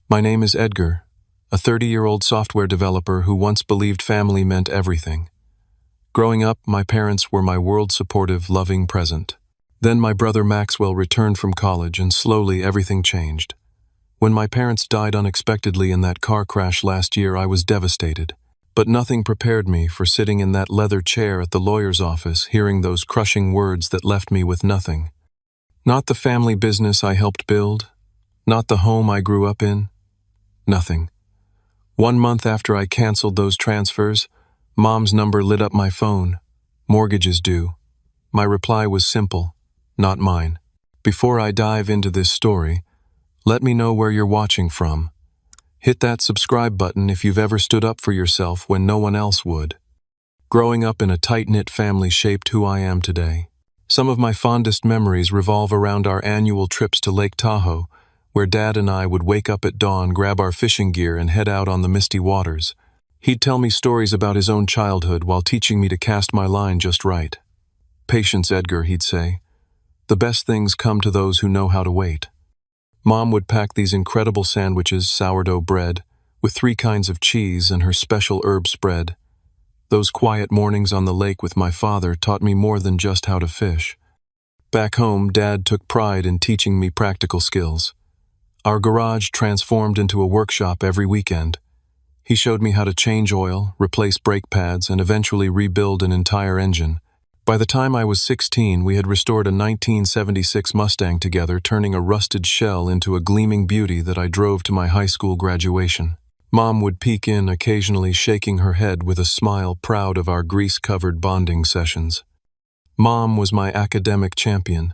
My name is Edgar, a 30-year-old software developer who once believed family meant everything. Growing up, my parents were my world-supportive, loving present. Then my brother Maxwell returned from college and slowly everything changed. When my parents died unexpectedly in that car crash last year, I was devastated. But nothing prepared me for sitting in that leather chair at the lawyer's office, hearing those crushing words that left me with nothing. Not the family business I helped build, not the home I grew up in, nothing. 1 month after I canceled those transfers, Mom's number lit up my phone. Mortgage is due. My reply was simple, not mine. Before I dive into this story, let me know where you're watching from. Hit that subscribe button if you've ever stood up for yourself when no one else would. Growing up in a tight-knit family shaped who I am today. Some of my fondest memories revolve around our annual trips to Lake Tahoe, where Dad and I would wake up at dawn, grab our fishing gear, and head out on the misty waters. He'd tell me stories about his own childhood while teaching me to cast my line just right. "Patience, Edgar," he'd say. "The best things come to those who know how to wait." Mom would pack these incredible sandwiches, sourdough bread, with 3 kinds of cheese and her special herb spread. Those quiet mornings on the lake with my father taught me more than just how to fish. Back home, Dad took pride in teaching me practical skills. Our garage transformed into a workshop every weekend. He showed me how to change oil, replace brake pads, and eventually rebuild an entire engine. By the time I was 16, we had restored a 1976 Mustang together, turning a rusted shell into a gleaming beauty that I drove to my high school graduation. Mom would peek in occasionally, shaking her head with a smile, proud of our grease-covered bonding sessions. Mom was my academic champion.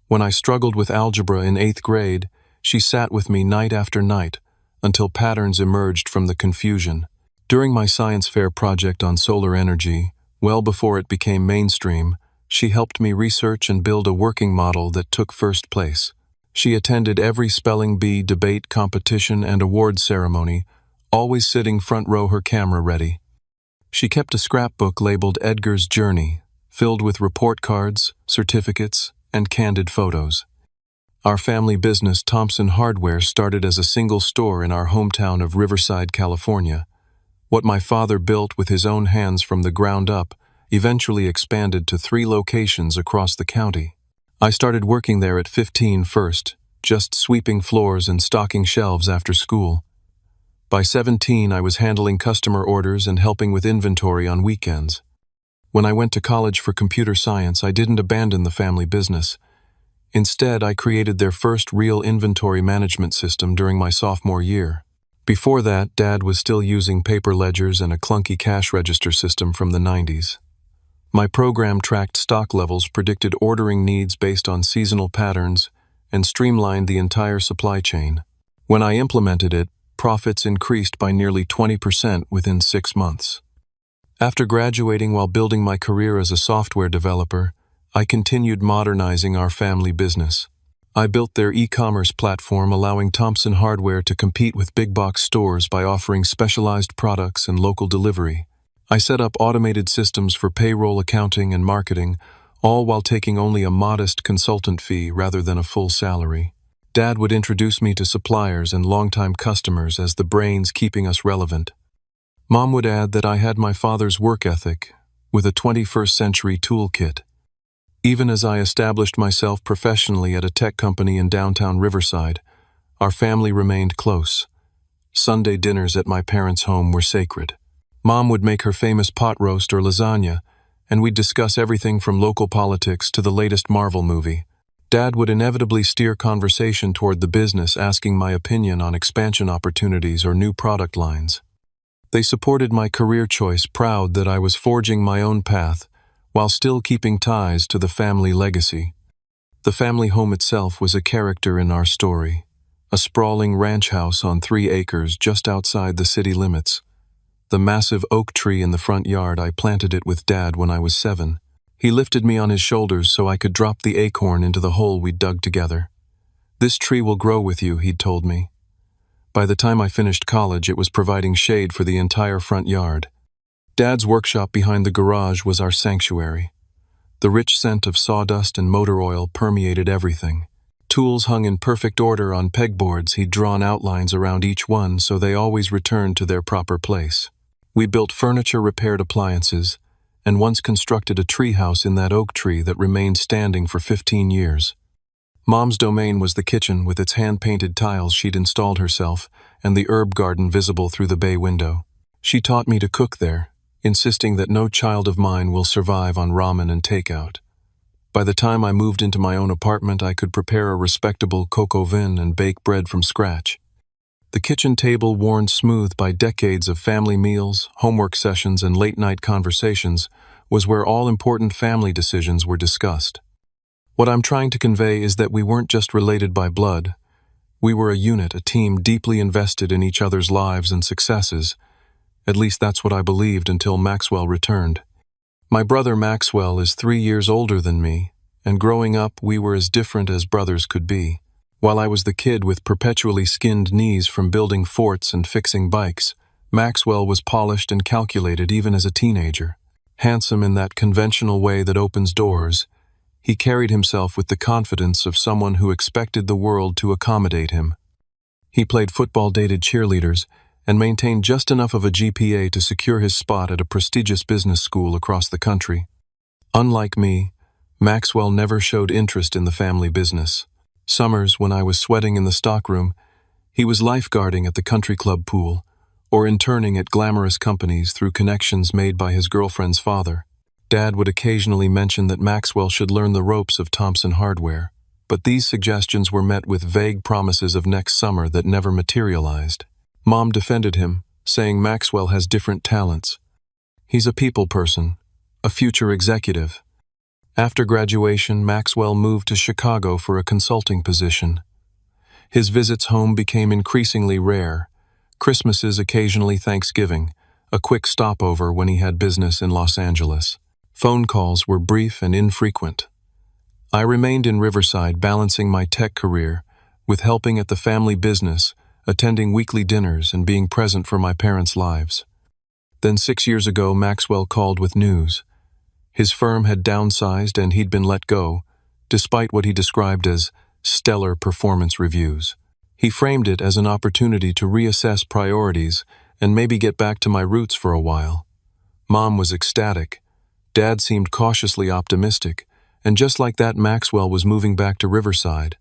When I struggled with algebra in 8th grade, she sat with me night after night until patterns emerged from the confusion. During my science fair project on solar energy, well before it became mainstream, she helped me research and build a working model that took first place. She attended every spelling bee, debate, competition, and award ceremony, always sitting front row, her camera ready. She kept a scrapbook labeled Edgar's Journey, filled with report cards, certificates, and candid photos. Our family business, Thompson Hardware, started as a single store in our hometown of Riverside, California. What my father built with his own hands from the ground up eventually expanded to 3 locations across the county. I started working there at 15 first, just sweeping floors and stocking shelves after school. By 17, I was handling customer orders and helping with inventory on weekends. When I went to college for computer science, I didn't abandon the family business. Instead, I created their first real inventory management system during my sophomore year. Before that, Dad was still using paper ledgers and a clunky cash register system from the 90s. My program tracked stock levels, predicted ordering needs based on seasonal patterns, and streamlined the entire supply chain. When I implemented it, profits increased by nearly 20% within 6 months. After graduating while building my career as a software developer, I continued modernizing our family business. I built their e-commerce platform, allowing Thompson Hardware to compete with big-box stores by offering specialized products and local delivery. I set up automated systems for payroll, accounting, and marketing, all while taking only a modest consultant fee rather than a full salary. Dad would introduce me to suppliers and longtime customers as the brains keeping us relevant. Mom would add that I had my father's work ethic with a 21st century toolkit. Even as I established myself professionally at a tech company in downtown Riverside, our family remained close. Sunday dinners at my parents' home were sacred. Mom would make her famous pot roast or lasagna, and we'd discuss everything from local politics to the latest Marvel movie. Dad would inevitably steer conversation toward the business, asking my opinion on expansion opportunities or new product lines. They supported my career choice, proud that I was forging my own path, while still keeping ties to the family legacy. The family home itself was a character in our story, a sprawling ranch house on 3 acres just outside the city limits. The massive oak tree in the front yard, I planted it with Dad when I was 7. He lifted me on his shoulders so I could drop the acorn into the hole we'd dug together. "This tree will grow with you," he'd told me. By the time I finished college, it was providing shade for the entire front yard. Dad's workshop behind the garage was our sanctuary. The rich scent of sawdust and motor oil permeated everything. tools hung in perfect order on pegboards. He'd drawn outlines around each one so they always returned to their proper place. We built furniture, repaired appliances, and once constructed a treehouse in that oak tree that remained standing for 15 years. Mom's domain was the kitchen with its hand-painted tiles she'd installed herself and the herb garden visible through the bay window. She taught me to cook there, insisting that no child of mine will survive on ramen and takeout. By the time I moved into my own apartment, I could prepare a respectable coq au vin and bake bread from scratch. The kitchen table, worn smooth by decades of family meals, homework sessions, and late-night conversations, was where all important family decisions were discussed. What I'm trying to convey is that we weren't just related by blood. We were a unit, a team deeply invested in each other's lives and successes. At least that's what I believed until Maxwell returned. My brother Maxwell is 3 years older than me, and growing up we were as different as brothers could be. While I was the kid with perpetually skinned knees from building forts and fixing bikes, Maxwell was polished and calculated even as a teenager. Handsome in that conventional way that opens doors, he carried himself with the confidence of someone who expected the world to accommodate him. He played football, dated cheerleaders, and maintained just enough of a GPA to secure his spot at a prestigious business school across the country. Unlike me, Maxwell never showed interest in the family business. Summers, when I was sweating in the stockroom, he was lifeguarding at the country club pool, or interning at glamorous companies through connections made by his girlfriend's father. Dad would occasionally mention that Maxwell should learn the ropes of Thompson hardware, but these suggestions were met with vague promises of next summer that never materialized. Mom defended him, saying Maxwell has different talents. He's a people person, a future executive. After graduation, Maxwell moved to Chicago for a consulting position. His visits home became increasingly rare. Christmases, occasionally Thanksgiving, a quick stopover when he had business in Los Angeles. Phone calls were brief and infrequent. I remained in Riverside, balancing my tech career with helping at the family business, attending weekly dinners, and being present for my parents' lives. Then 6 years ago, Maxwell called with news. His firm had downsized and he'd been let go, despite what he described as stellar performance reviews. He framed it as an opportunity to reassess priorities and maybe get back to my roots for a while. Mom was ecstatic. Dad seemed cautiously optimistic, and just like that, Maxwell was moving back to Riverside.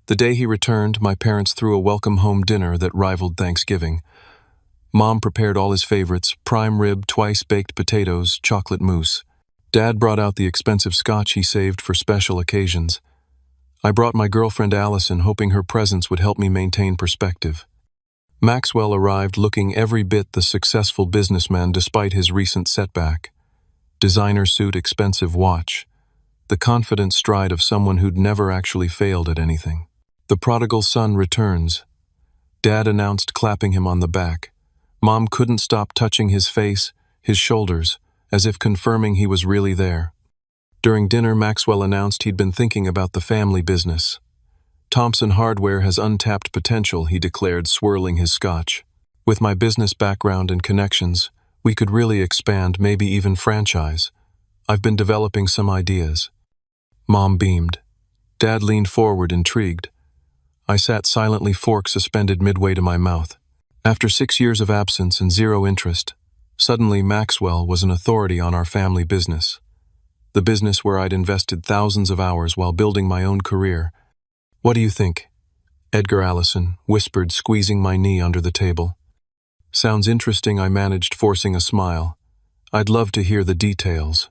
The day he returned, my parents threw a welcome home dinner that rivaled Thanksgiving. Mom prepared all his favorites: prime rib, twice-baked potatoes, chocolate mousse. Dad brought out the expensive scotch he saved for special occasions. I brought my girlfriend Allison, hoping her presence would help me maintain perspective. Maxwell arrived looking every bit the successful businessman despite his recent setback. Designer suit, expensive watch. The confident stride of someone who'd never actually failed at anything. The prodigal son returns, Dad announced, clapping him on the back. Mom couldn't stop touching his face, his shoulders, as if confirming he was really there. During dinner, Maxwell announced he'd been thinking about the family business. Thompson Hardware has untapped potential, he declared, swirling his scotch. With my business background and connections, we could really expand, maybe even franchise. I've been developing some ideas. Mom beamed. Dad leaned forward, intrigued. I sat silently, fork suspended midway to my mouth. After 6 years of absence and zero interest, suddenly Maxwell was an authority on our family business. The business where I'd invested thousands of hours while building my own career. What do you think? Edgar Allison whispered, squeezing my knee under the table. Sounds interesting, I managed, forcing a smile. I'd love to hear the details.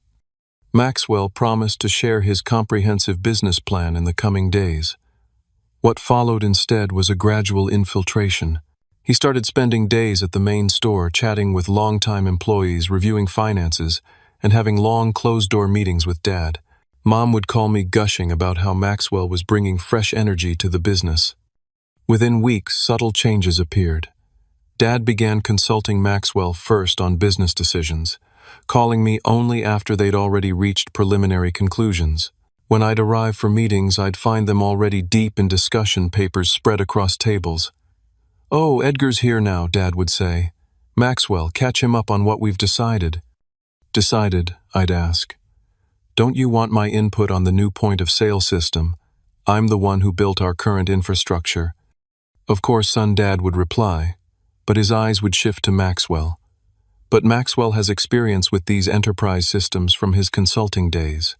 Maxwell promised to share his comprehensive business plan in the coming days. What followed instead was a gradual infiltration. He started spending days at the main store, chatting with longtime employees, reviewing finances, and having long closed-door meetings with Dad. Mom would call me, gushing about how Maxwell was bringing fresh energy to the business. Within weeks, subtle changes appeared. Dad began consulting Maxwell first on business decisions, calling me only after they'd already reached preliminary conclusions. When I'd arrive for meetings, I'd find them already deep in discussion, papers spread across tables. Oh, Edgar's here now, Dad would say. Maxwell, catch him up on what we've decided. Decided, I'd ask. Don't you want my input on the new point-of-sale system? I'm the one who built our current infrastructure. Of course, son, Dad would reply, but his eyes would shift to Maxwell. But Maxwell has experience with these enterprise systems from his consulting days.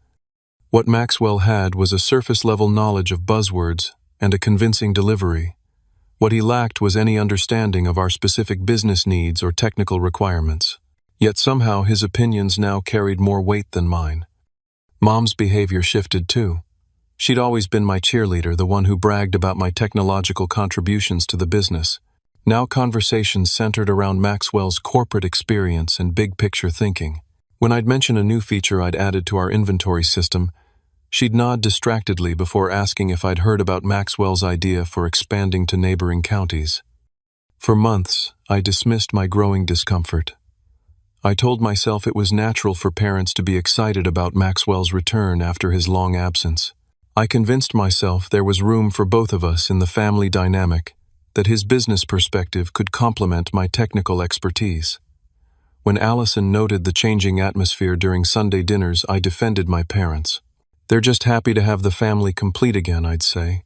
What Maxwell had was a surface-level knowledge of buzzwords and a convincing delivery. What he lacked was any understanding of our specific business needs or technical requirements. Yet somehow his opinions now carried more weight than mine. Mom's behavior shifted too. She'd always been my cheerleader, the one who bragged about my technological contributions to the business. Now conversations centered around Maxwell's corporate experience and big-picture thinking. When I'd mention a new feature I'd added to our inventory system, she'd nod distractedly before asking if I'd heard about Maxwell's idea for expanding to neighboring counties. For months, I dismissed my growing discomfort. I told myself it was natural for parents to be excited about Maxwell's return after his long absence. I convinced myself there was room for both of us in the family dynamic, that his business perspective could complement my technical expertise. When Allison noted the changing atmosphere during Sunday dinners, I defended my parents. They're just happy to have the family complete again, I'd say.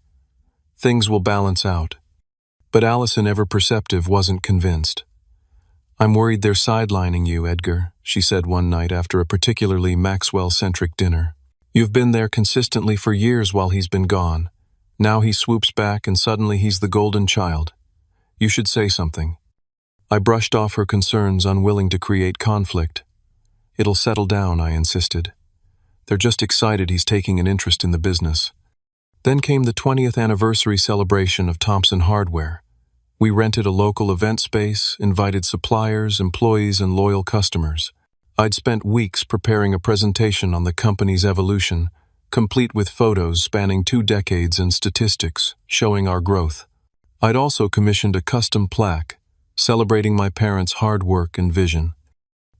Things will balance out. But Allison, ever perceptive, wasn't convinced. I'm worried they're sidelining you, Edgar, she said one night after a particularly Maxwell-centric dinner. You've been there consistently for years while he's been gone. Now he swoops back and suddenly he's the golden child. You should say something. I brushed off her concerns, unwilling to create conflict. It'll settle down, I insisted. They're just excited he's taking an interest in the business. Then came the 20th anniversary celebration of Thompson Hardware. We rented a local event space, invited suppliers, employees, and loyal customers. I'd spent weeks preparing a presentation on the company's evolution, complete with photos spanning 2 decades and statistics showing our growth. I'd also commissioned a custom plaque, celebrating my parents' hard work and vision.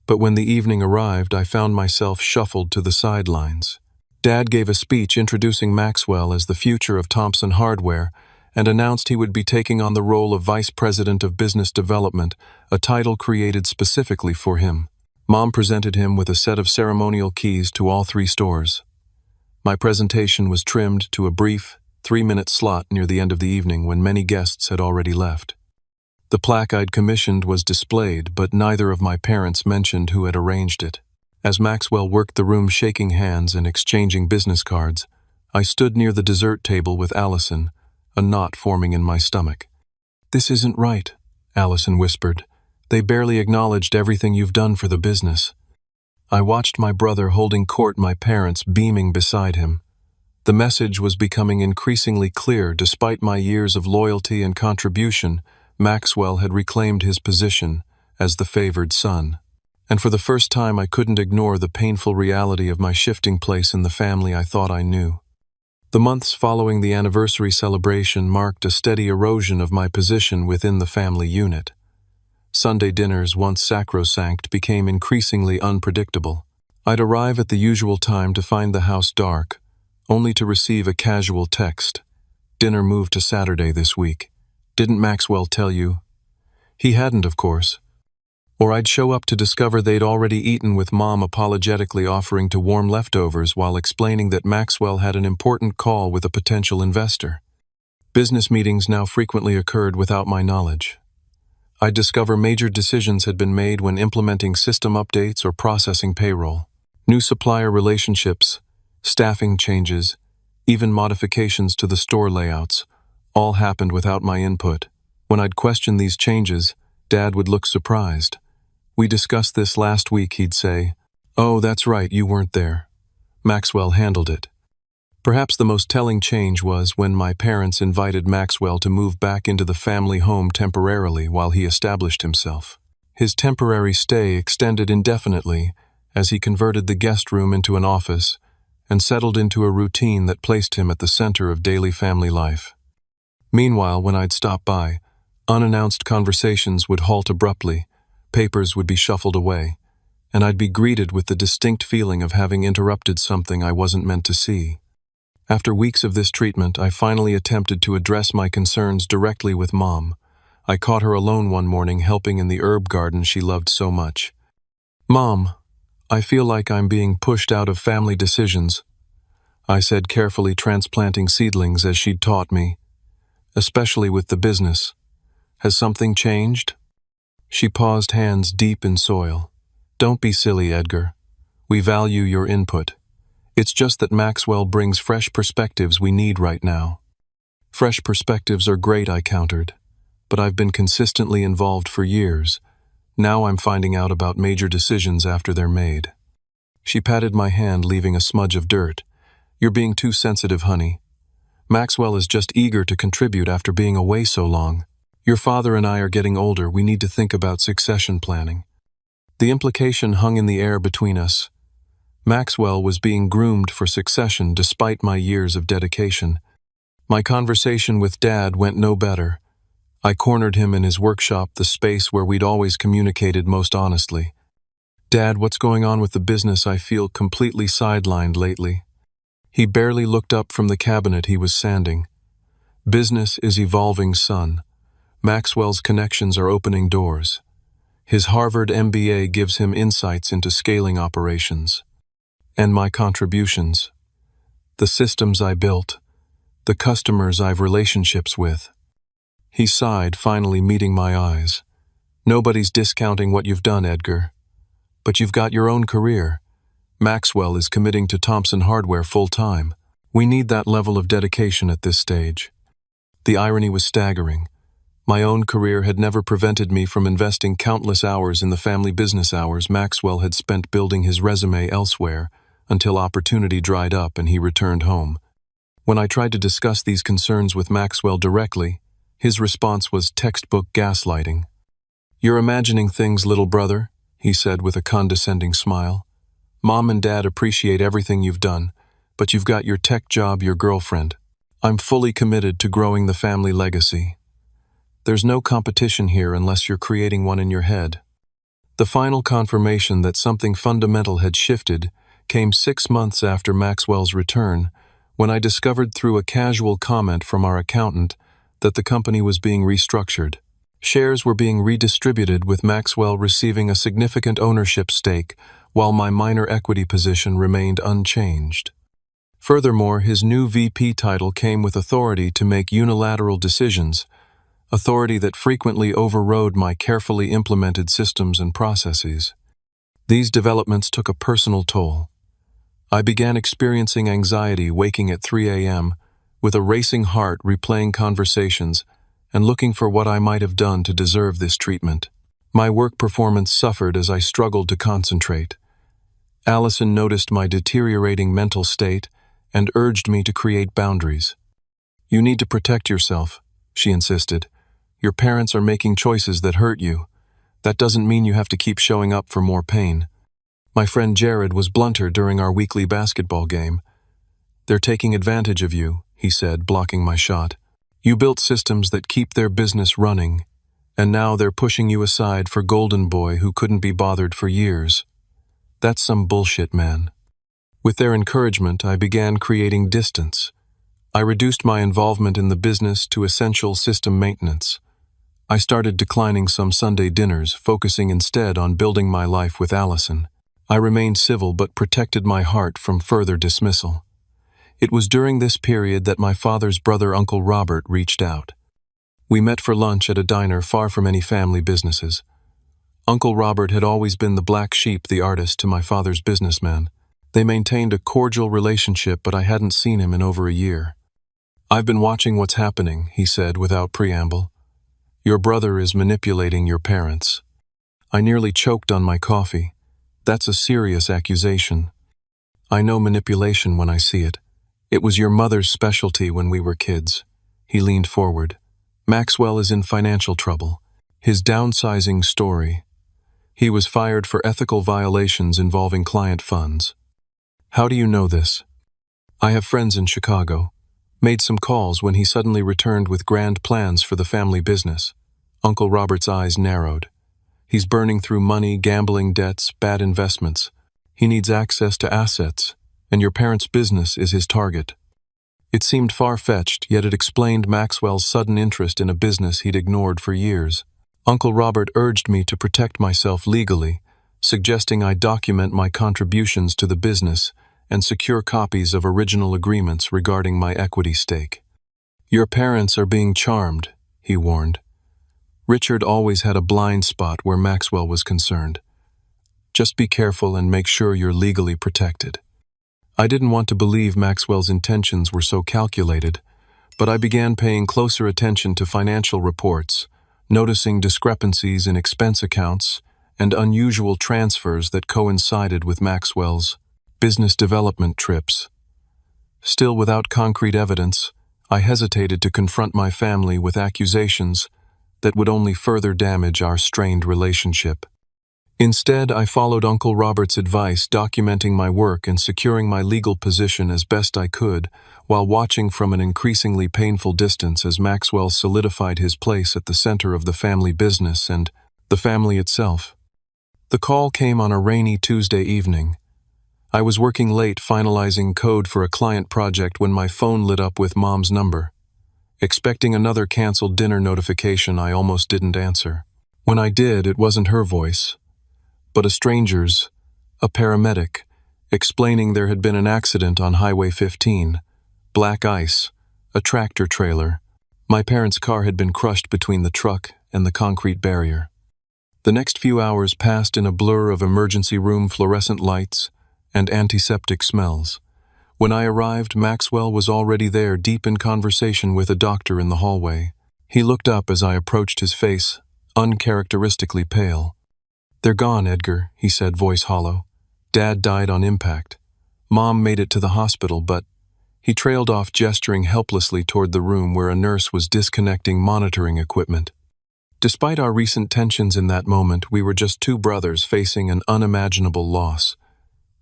But when the evening arrived, I found myself shuffled to the sidelines. Dad gave a speech introducing Maxwell as the future of Thompson Hardware and announced he would be taking on the role of Vice President of Business Development, a title created specifically for him. Mom presented him with a set of ceremonial keys to all 3 stores. My presentation was trimmed to a brief, 3-minute slot near the end of the evening when many guests had already left. The plaque I'd commissioned was displayed, but neither of my parents mentioned who had arranged it. As Maxwell worked the room shaking hands and exchanging business cards, I stood near the dessert table with Allison, a knot forming in my stomach. "This isn't right," Allison whispered. "They barely acknowledged everything you've done for the business." I watched my brother holding court, my parents beaming beside him. The message was becoming increasingly clear. Despite my years of loyalty and contribution, Maxwell had reclaimed his position as the favored son. And for the first time, I couldn't ignore the painful reality of my shifting place in the family I thought I knew. The months following the anniversary celebration marked a steady erosion of my position within the family unit. Sunday dinners, once sacrosanct, became increasingly unpredictable. I'd arrive at the usual time to find the house dark, only to receive a casual text. "Dinner moved to Saturday this week. Didn't Maxwell tell you?" He hadn't, of course. Or I'd show up to discover they'd already eaten, with Mom apologetically offering to warm leftovers while explaining that Maxwell had an important call with a potential investor. Business meetings now frequently occurred without my knowledge. I'd discover major decisions had been made when implementing system updates or processing payroll. New supplier relationships, staffing changes, even modifications to the store layouts, all happened without my input. When I'd question these changes, Dad would look surprised. "We discussed this last week," he'd say. "Oh, that's right, you weren't there. Maxwell handled it." Perhaps the most telling change was when my parents invited Maxwell to move back into the family home temporarily while he established himself. His temporary stay extended indefinitely as he converted the guest room into an office and settled into a routine that placed him at the center of daily family life. Meanwhile, when I'd stop by, unannounced conversations would halt abruptly, papers would be shuffled away, and I'd be greeted with the distinct feeling of having interrupted something I wasn't meant to see. After weeks of this treatment, I finally attempted to address my concerns directly with Mom. I caught her alone one morning helping in the herb garden she loved so much. "Mom, I feel like I'm being pushed out of family decisions. I said, carefully transplanting seedlings as she'd taught me, especially with the business. Has something changed? She paused, hands deep in soil. Don't be silly, Edgar. We value your input. It's just that Maxwell brings fresh perspectives we need right now. Fresh perspectives are great, I countered, but I've been consistently involved for years. Now I'm finding out about major decisions after they're made. She patted my hand, leaving a smudge of dirt. You're being too sensitive, honey. Maxwell is just eager to contribute after being away so long. Your father and I are getting older. We need to think about succession planning. The implication hung in the air between us. Maxwell was being groomed for succession despite my years of dedication. My conversation with Dad went no better. I cornered him in his workshop, the space where we'd always communicated most honestly. Dad, what's going on with the business? I feel completely sidelined lately. He barely looked up from the cabinet he was sanding. Business is evolving, son. Maxwell's connections are opening doors. His Harvard MBA gives him insights into scaling operations. And my contributions. The systems I built. The customers I've relationships with. He sighed, finally meeting my eyes. Nobody's discounting what you've done, Edgar. But you've got your own career. Maxwell is committing to Thompson Hardware full-time. We need that level of dedication at this stage. The irony was staggering. My own career had never prevented me from investing countless hours in the family business hours Maxwell had spent building his resume elsewhere, until opportunity dried up and he returned home. When I tried to discuss these concerns with Maxwell directly, his response was textbook gaslighting. You're imagining things, little brother, he said with a condescending smile. Mom and Dad appreciate everything you've done, but you've got your tech job, your girlfriend. I'm fully committed to growing the family legacy. There's no competition here unless you're creating one in your head. The final confirmation that something fundamental had shifted came 6 months after Maxwell's return, when I discovered through a casual comment from our accountant that the company was being restructured. Shares were being redistributed, with Maxwell receiving a significant ownership stake, while my minor equity position remained unchanged. Furthermore, his new VP title came with authority to make unilateral decisions, authority that frequently overrode my carefully implemented systems and processes. These developments took a personal toll. I began experiencing anxiety, waking at 3 a.m., with a racing heart, replaying conversations and looking for what I might have done to deserve this treatment. My work performance suffered as I struggled to concentrate. Allison noticed my deteriorating mental state and urged me to create boundaries. You need to protect yourself, she insisted. Your parents are making choices that hurt you. That doesn't mean you have to keep showing up for more pain. My friend Jared was blunter during our weekly basketball game. They're taking advantage of you, he said, blocking my shot. You built systems that keep their business running, and now they're pushing you aside for Golden Boy, who couldn't be bothered for years. That's some bullshit, man. With their encouragement, I began creating distance. I reduced my involvement in the business to essential system maintenance. I started declining some Sunday dinners, focusing instead on building my life with Allison. I remained civil but protected my heart from further dismissal. It was during this period that my father's brother, Uncle Robert, reached out. We met for lunch at a diner far from any family businesses. Uncle Robert had always been the black sheep, the artist, to my father's businessman. They maintained a cordial relationship, but I hadn't seen him in over a year. I've been watching what's happening, he said without preamble. Your brother is manipulating your parents. I nearly choked on my coffee. That's a serious accusation. I know manipulation when I see it. It was your mother's specialty when we were kids. He leaned forward. Maxwell is in financial trouble. His downsizing story. He was fired for ethical violations involving client funds. How do you know this? I have friends in Chicago. Made some calls when he suddenly returned with grand plans for the family business. Uncle Robert's eyes narrowed. He's burning through money, gambling debts, bad investments. He needs access to assets, and your parents' business is his target. It seemed far-fetched, yet it explained Maxwell's sudden interest in a business he'd ignored for years. Uncle Robert urged me to protect myself legally, suggesting I document my contributions to the business and secure copies of original agreements regarding my equity stake. "Your parents are being charmed," he warned. Richard always had a blind spot where Maxwell was concerned. "Just be careful and make sure you're legally protected." I didn't want to believe Maxwell's intentions were so calculated, but I began paying closer attention to financial reports, noticing discrepancies in expense accounts and unusual transfers that coincided with Maxwell's business development trips. Still without concrete evidence, I hesitated to confront my family with accusations that would only further damage our strained relationship. Instead, I followed Uncle Robert's advice, documenting my work and securing my legal position as best I could, while watching from an increasingly painful distance as Maxwell solidified his place at the center of the family business and the family itself. The call came on a rainy Tuesday evening. I was working late finalizing code for a client project when my phone lit up with Mom's number. Expecting another canceled dinner notification, I almost didn't answer. When I did, it wasn't her voice, but a stranger's, a paramedic, explaining there had been an accident on Highway 15, black ice, a tractor trailer. My parents' car had been crushed between the truck and the concrete barrier. The next few hours passed in a blur of emergency room fluorescent lights and antiseptic smells. When I arrived, Maxwell was already there, deep in conversation with a doctor in the hallway. He looked up as I approached, his face uncharacteristically pale. "They're gone, Edgar," he said, voice hollow. "Dad died on impact. Mom made it to the hospital, but..." He trailed off, gesturing helplessly toward the room where a nurse was disconnecting monitoring equipment. Despite our recent tensions in that moment, we were just two brothers facing an unimaginable loss.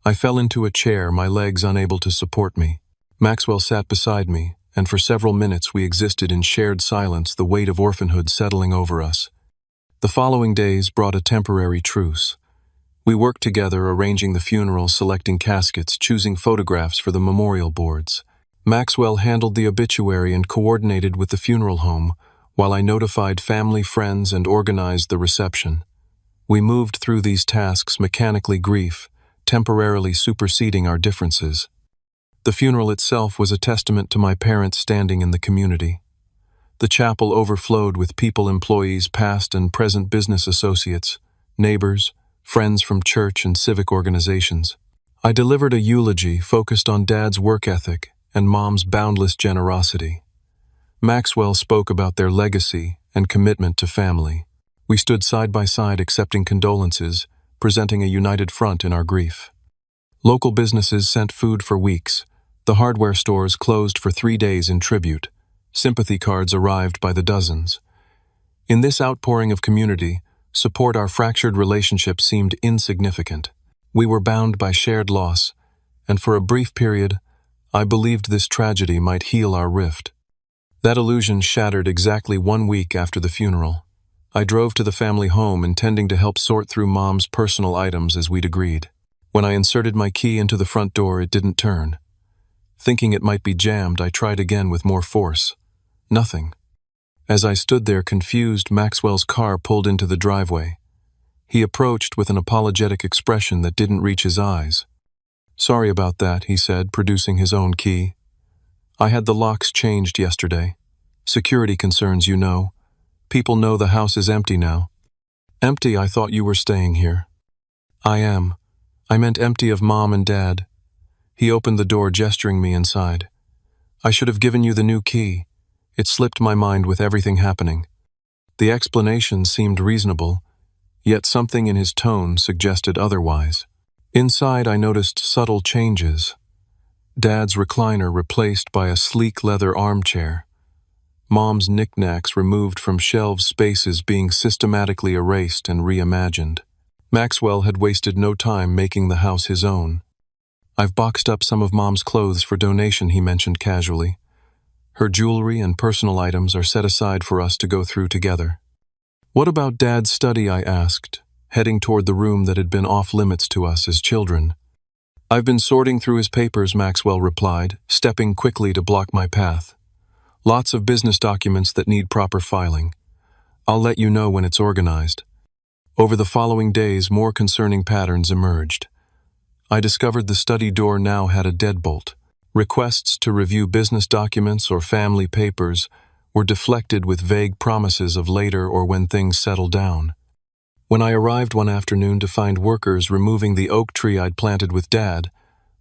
I fell into a chair, my legs unable to support me. Maxwell sat beside me, and for several minutes we existed in shared silence, the weight of orphanhood settling over us. The following days brought a temporary truce. We worked together, arranging the funeral, selecting caskets, choosing photographs for the memorial boards. Maxwell handled the obituary and coordinated with the funeral home, while I notified family, friends, and organized the reception. We moved through these tasks mechanically, grief temporarily superseding our differences. The funeral itself was a testament to my parents' standing in the community. The chapel overflowed with people, employees, past and present, business associates, neighbors, friends from church and civic organizations. I delivered a eulogy focused on Dad's work ethic and Mom's boundless generosity. Maxwell spoke about their legacy and commitment to family. We stood side by side, accepting condolences, presenting a united front in our grief. Local businesses sent food for weeks. The hardware stores closed for 3 days in tribute. Sympathy cards arrived by the dozens. In this outpouring of community support, our fractured relationship seemed insignificant. We were bound by shared loss, and for a brief period, I believed this tragedy might heal our rift. That illusion shattered exactly 1 week after the funeral. I drove to the family home, intending to help sort through Mom's personal items as we'd agreed. When I inserted my key into the front door, it didn't turn. Thinking it might be jammed, I tried again with more force. Nothing. As I stood there confused, Maxwell's car pulled into the driveway. He approached with an apologetic expression that didn't reach his eyes. "Sorry about that," he said, producing his own key. "I had the locks changed yesterday. Security concerns, you know. People know the house is empty now." "Empty? I thought you were staying here." "I am. I meant empty of Mom and Dad." He opened the door, gesturing me inside. "I should have given you the new key. It slipped my mind with everything happening." The explanation seemed reasonable, yet something in his tone suggested otherwise. Inside, I noticed subtle changes. Dad's recliner replaced by a sleek leather armchair. Mom's knickknacks removed from shelves, spaces being systematically erased and reimagined. Maxwell had wasted no time making the house his own. "I've boxed up some of Mom's clothes for donation," he mentioned casually. "Her jewelry and personal items are set aside for us to go through together." "What about Dad's study?" I asked, heading toward the room that had been off-limits to us as children. "I've been sorting through his papers," Maxwell replied, stepping quickly to block my path. "Lots of business documents that need proper filing. I'll let you know when it's organized." Over the following days, more concerning patterns emerged. I discovered the study door now had a deadbolt. Requests to review business documents or family papers were deflected with vague promises of later or when things settle down. When I arrived one afternoon to find workers removing the oak tree I'd planted with Dad,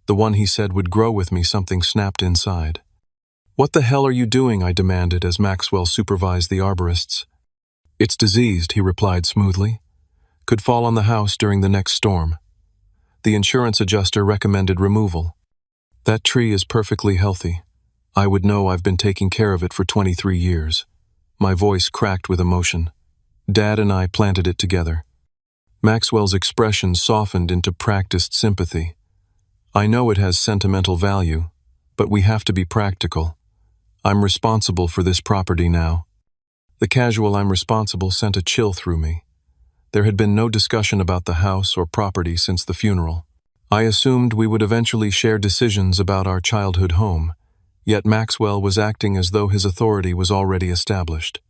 the one he said would grow with me, something snapped inside. "What the hell are you doing?" I demanded as Maxwell supervised the arborists. "It's diseased," he replied smoothly. "Could fall on the house during the next storm. The insurance adjuster recommended removal. That tree is perfectly healthy. I would know, I've been taking care of it for 23 years. My voice cracked with emotion. Dad and I planted it together. Maxwell's expression softened into practiced sympathy. "I know it has sentimental value, but we have to be practical. I'm responsible for this property now." The casual "I'm responsible" sent a chill through me. There had been no discussion about the house or property since the funeral. I assumed we would eventually share decisions about our childhood home, yet Maxwell was acting as though his authority was already established.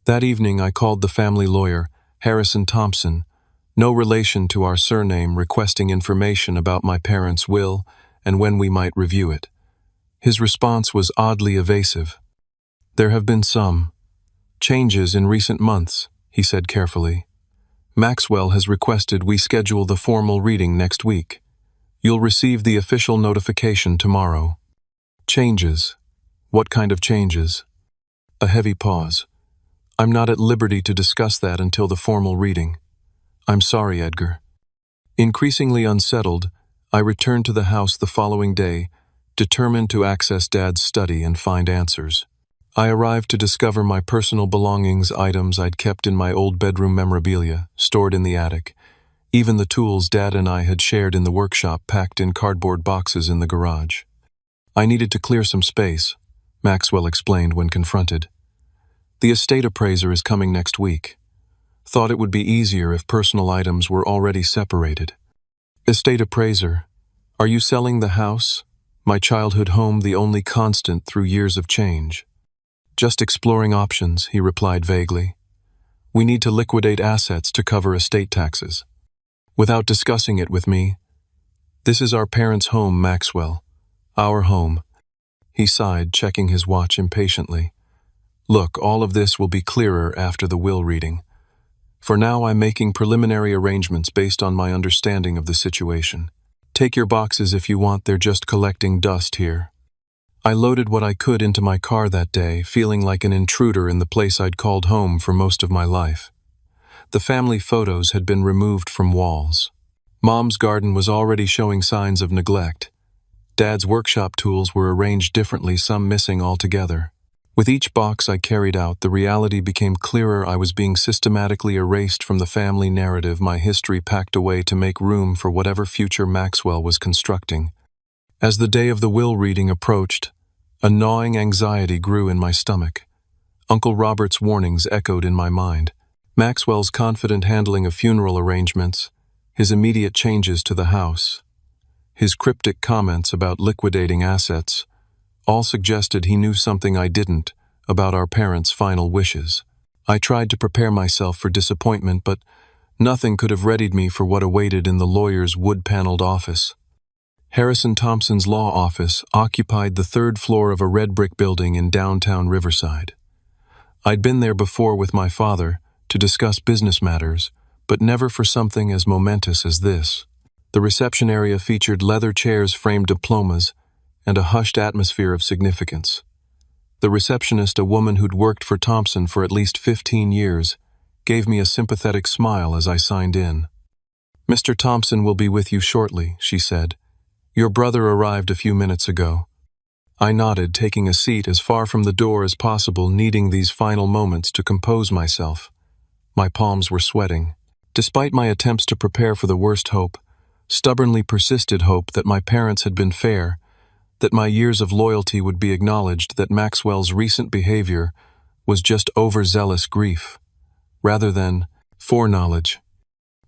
That evening I called the family lawyer, Harrison Thompson, no relation to our surname, requesting information about my parents' will and when we might review it. His response was oddly evasive. "There have been some changes in recent months," he said carefully. "Maxwell has requested we schedule the formal reading next week. You'll receive the official notification tomorrow." "Changes? What kind of changes?" A heavy pause. "I'm not at liberty to discuss that until the formal reading." "I'm sorry, Edgar." Increasingly unsettled, I returned to the house the following day, determined to access Dad's study and find answers. I arrived to discover my personal belongings, items I'd kept in my old bedroom memorabilia, stored in the attic. Even the tools Dad and I had shared in the workshop packed in cardboard boxes in the garage. "I needed to clear some space," Maxwell explained when confronted. "The estate appraiser is coming next week. Thought it would be easier if personal items were already separated." "Estate appraiser? Are you selling the house? My childhood home, the only constant through years of change." "Just exploring options," he replied vaguely. "We need to liquidate assets to cover estate taxes." Without discussing it with me, "This is our parents' home, Maxwell. Our home." He sighed, checking his watch impatiently. "Look, all of this will be clearer after the will reading. For now, I'm making preliminary arrangements based on my understanding of the situation. Take your boxes if you want, they're just collecting dust here." I loaded what I could into my car that day, feeling like an intruder in the place I'd called home for most of my life. The family photos had been removed from walls. Mom's garden was already showing signs of neglect. Dad's workshop tools were arranged differently, some missing altogether. With each box I carried out, the reality became clearer. I was being systematically erased from the family narrative, my history packed away to make room for whatever future Maxwell was constructing. As the day of the will reading approached, a gnawing anxiety grew in my stomach. Uncle Robert's warnings echoed in my mind. Maxwell's confident handling of funeral arrangements, his immediate changes to the house, his cryptic comments about liquidating assets, all suggested he knew something I didn't about our parents' final wishes. I tried to prepare myself for disappointment, but nothing could have readied me for what awaited in the lawyer's wood-paneled office. Harrison Thompson's law office occupied the third floor of a red brick building in downtown Riverside. I'd been there before with my father to discuss business matters, but never for something as momentous as this. The reception area featured leather chairs, framed diplomas, and a hushed atmosphere of significance. The receptionist, a woman who'd worked for Thompson for at least 15 years, gave me a sympathetic smile as I signed in. "Mr. Thompson will be with you shortly," she said. "Your brother arrived a few minutes ago." I nodded, taking a seat as far from the door as possible, needing these final moments to compose myself. My palms were sweating. Despite my attempts to prepare for the worst, hope, stubbornly persisted hope that my parents had been fair, that my years of loyalty would be acknowledged, that Maxwell's recent behavior was just overzealous grief, rather than foreknowledge.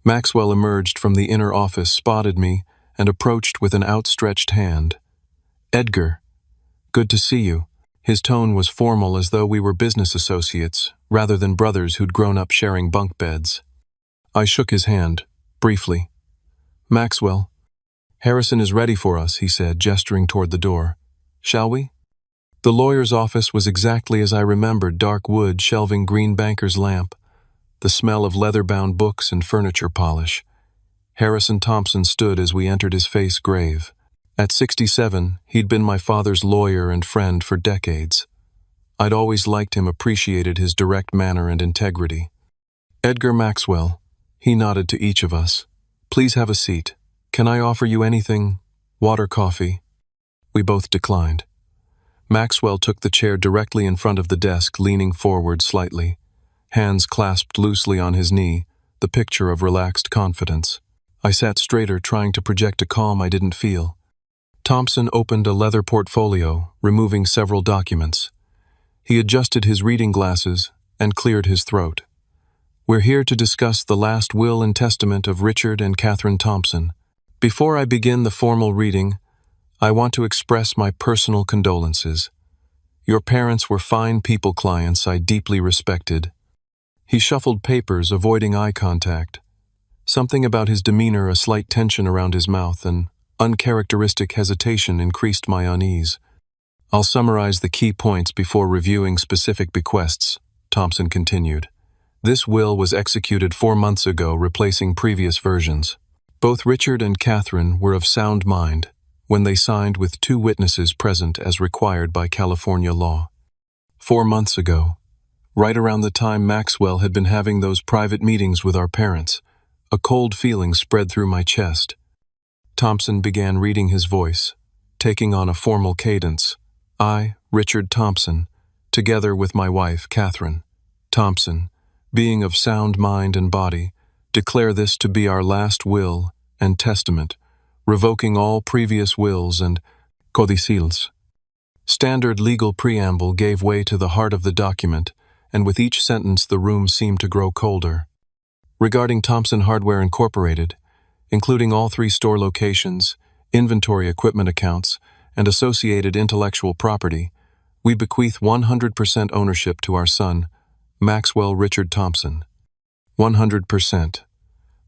Maxwell emerged from the inner office, spotted me, and approached with an outstretched hand. "Edgar, good to see you." His tone was formal, as though we were business associates, rather than brothers who'd grown up sharing bunk beds. I shook his hand, briefly. "Maxwell." "Harrison is ready for us," he said, gesturing toward the door. "Shall we?" The lawyer's office was exactly as I remembered: dark wood shelving green banker's lamp, the smell of leather-bound books and furniture polish. Harrison Thompson stood as we entered, his face grave. At 67, he'd been my father's lawyer and friend for decades. I'd always liked him, appreciated his direct manner and integrity. "Edgar Maxwell," he nodded to each of us. "Please have a seat. Can I offer you anything? Water, coffee?" We both declined. Maxwell took the chair directly in front of the desk, leaning forward slightly, hands clasped loosely on his knee, the picture of relaxed confidence. I sat straighter, trying to project a calm I didn't feel. Thompson opened a leather portfolio, removing several documents. He adjusted his reading glasses and cleared his throat. "We're here to discuss the last will and testament of Richard and Catherine Thompson. Before I begin the formal reading, I want to express my personal condolences. Your parents were fine people, clients I deeply respected." He shuffled papers, avoiding eye contact. Something about his demeanor, a slight tension around his mouth, an uncharacteristic hesitation, increased my unease. "I'll summarize the key points before reviewing specific bequests," Thompson continued. "This will was executed 4 months ago, replacing previous versions. Both Richard and Catherine were of sound mind when they signed, with 2 witnesses present as required by California law. 4 months ago, right around the time Maxwell had been having those private meetings with our parents, a cold feeling spread through my chest." Thompson began reading, his voice taking on a formal cadence. "I, Richard Thompson, together with my wife, Catherine Thompson, being of sound mind and body, declare this to be our last will and testament, revoking all previous wills and codicils." Standard legal preamble gave way to the heart of the document, and with each sentence the room seemed to grow colder. "Regarding Thompson Hardware Incorporated, including all 3 store locations, inventory, equipment accounts, and associated intellectual property, we bequeath 100% ownership to our son, Maxwell Richard Thompson. 100%.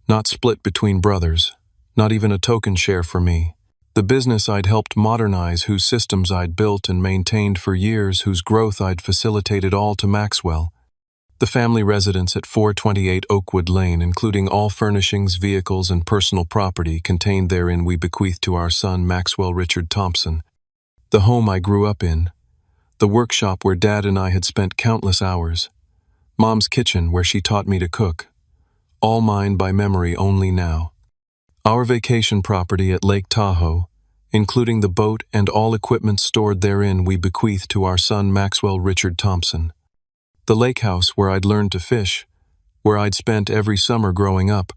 Not split between brothers, not even a token share for me. The business I'd helped modernize, whose systems I'd built and maintained for years, whose growth I'd facilitated, all to Maxwell. The family residence at 428 Oakwood Lane, including all furnishings, vehicles, and personal property contained therein, we bequeath to our son, Maxwell Richard Thompson. The home I grew up in, the workshop where Dad and I had spent countless hours, Mom's kitchen where she taught me to cook, all mine by memory only now. Our vacation property at Lake Tahoe, including the boat and all equipment stored therein, we bequeath to our son, Maxwell Richard Thompson. The lake house where I'd learned to fish, where I'd spent every summer growing up,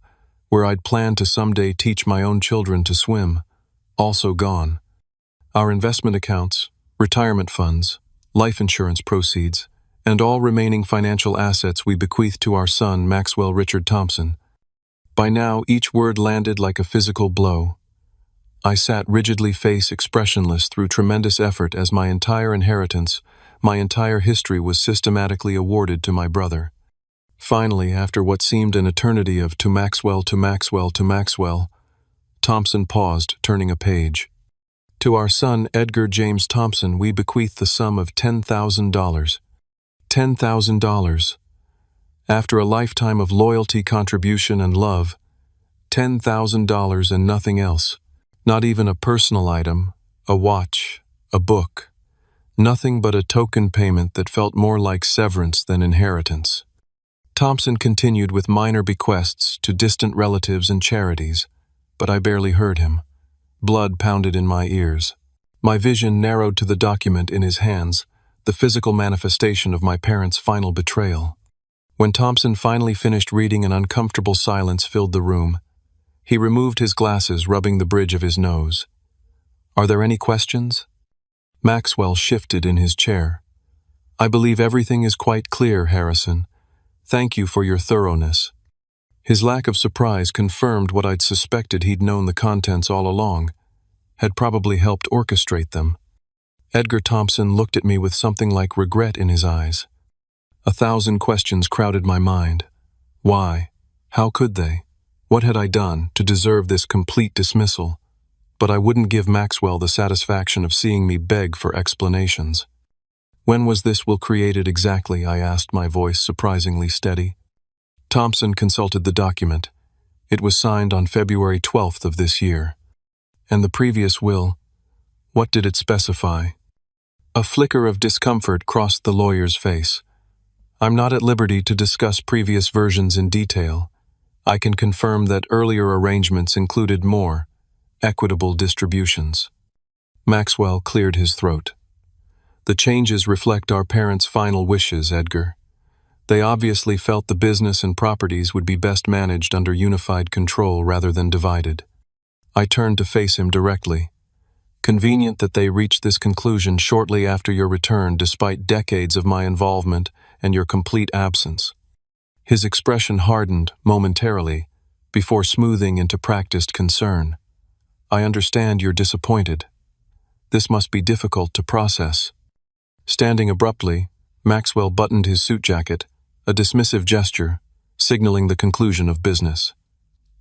where I'd planned to someday teach my own children to swim, also gone. Our investment accounts, retirement funds, life insurance proceeds, and all remaining financial assets we bequeath to our son, Maxwell Richard Thompson. By now, each word landed like a physical blow. I sat rigidly, face expressionless, through tremendous effort, as my entire inheritance, my entire history, was systematically awarded to my brother. Finally, after what seemed an eternity of "to Maxwell, to Maxwell, to Maxwell," Thompson paused, turning a page. "To our son, Edgar James Thompson, we bequeath the sum of $10,000. $10,000. After a lifetime of loyalty, contribution, and love, $10,000 and nothing else. Not even a personal item, a watch, a book. Nothing but a token payment that felt more like severance than inheritance." Thompson continued with minor bequests to distant relatives and charities, but I barely heard him. Blood pounded in my ears. My vision narrowed to the document in his hands, the physical manifestation of my parents' final betrayal. When Thompson finally finished reading, an uncomfortable silence filled the room. He removed his glasses, rubbing the bridge of his nose. "Are there any questions?" Maxwell shifted in his chair. "I believe everything is quite clear, Harrison. Thank you for your thoroughness." His lack of surprise confirmed what I'd suspected: he'd known the contents all along, had probably helped orchestrate them. Edgar Thompson looked at me with something like regret in his eyes. 1,000 questions crowded my mind. Why? How could they? What had I done to deserve this complete dismissal? but I wouldn't give Maxwell the satisfaction of seeing me beg for explanations. "When was this will created exactly?" I asked, my voice surprisingly steady. Thompson consulted the document. It was signed on February 12th of this year. "And the previous will, what did it specify?" A flicker of discomfort crossed the lawyer's face. "I'm not at liberty to discuss previous versions in detail. I can confirm that earlier arrangements included more equitable distributions." Maxwell cleared his throat. "The changes reflect our parents' final wishes, Edgar. They obviously felt the business and properties would be best managed under unified control rather than divided." I turned to face him directly. "Convenient that they reached this conclusion shortly after your return, despite decades of my involvement and your complete absence." His expression hardened momentarily before smoothing into practiced concern. "I understand you're disappointed. This must be difficult to process." Standing abruptly, Maxwell buttoned his suit jacket, a dismissive gesture, signaling the conclusion of business.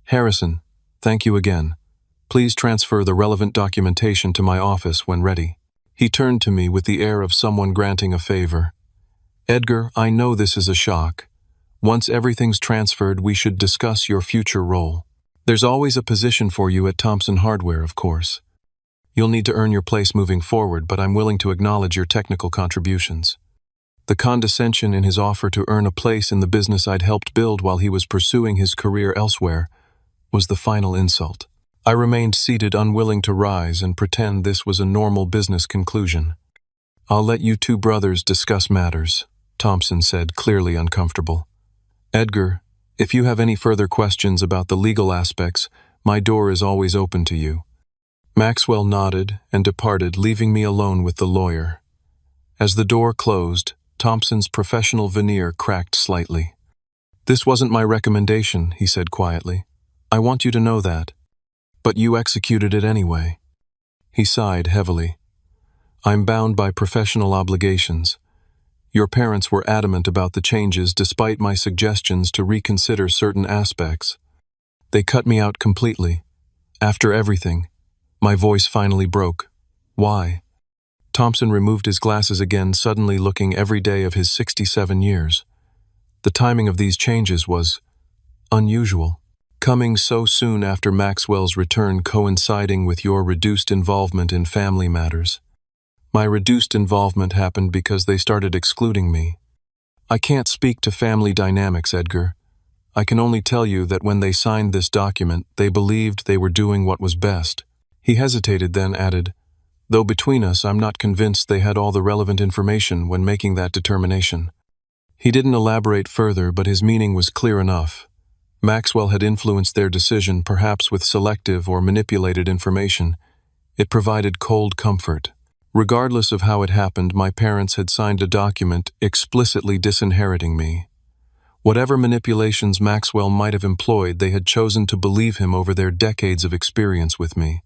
"Harrison, thank you again. Please transfer the relevant documentation to my office when ready." He turned to me with the air of someone granting a favor. "Edgar, I know this is a shock. Once everything's transferred, we should discuss your future role. There's always a position for you at Thompson Hardware, of course. You'll need to earn your place moving forward, but I'm willing to acknowledge your technical contributions." The condescension in his offer to earn a place in the business I'd helped build while he was pursuing his career elsewhere was the final insult. I remained seated, unwilling to rise and pretend this was a normal business conclusion. "I'll let you two brothers discuss matters," Thompson said, clearly uncomfortable. "Edgar, if you have any further questions about the legal aspects, my door is always open to you." Maxwell nodded and departed, leaving me alone with the lawyer. As the door closed, Thompson's professional veneer cracked slightly. "This wasn't my recommendation," he said quietly. "I want you to know that. But you executed it anyway." He sighed heavily. "I'm bound by professional obligations. Your parents were adamant about the changes despite my suggestions to reconsider certain aspects. They cut me out completely. After everything." My voice finally broke. "Why?" Thompson removed his glasses again, suddenly looking every day of his 67 years. The timing of these changes was unusual, coming so soon after Maxwell's return, coinciding with your reduced involvement in family matters. My reduced involvement happened because they started excluding me. I can't speak to family dynamics, Edgar. I can only tell you that when they signed this document, they believed they were doing what was best." He hesitated, then added, "Though between us, I'm not convinced they had all the relevant information when making that determination." He didn't elaborate further, but his meaning was clear enough. Maxwell had influenced their decision, perhaps with selective or manipulated information. It provided cold comfort. Regardless of how it happened, my parents had signed a document explicitly disinheriting me. Whatever manipulations Maxwell might have employed, they had chosen to believe him over their decades of experience with me.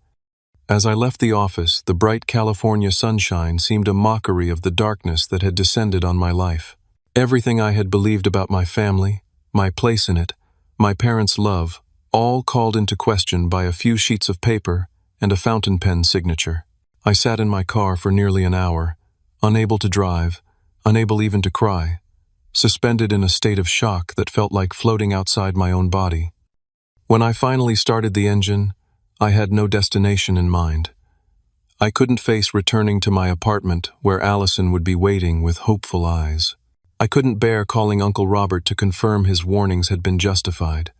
As I left the office, the bright California sunshine seemed a mockery of the darkness that had descended on my life. Everything I had believed about my family, my place in it, my parents' love, all called into question by a few sheets of paper and a fountain pen signature. I sat in my car for nearly an hour, unable to drive, unable even to cry, suspended in a state of shock that felt like floating outside my own body. When I finally started the engine, I had no destination in mind. I couldn't face returning to my apartment where Allison would be waiting with hopeful eyes. I couldn't bear calling Uncle Robert to confirm his warnings had been justified.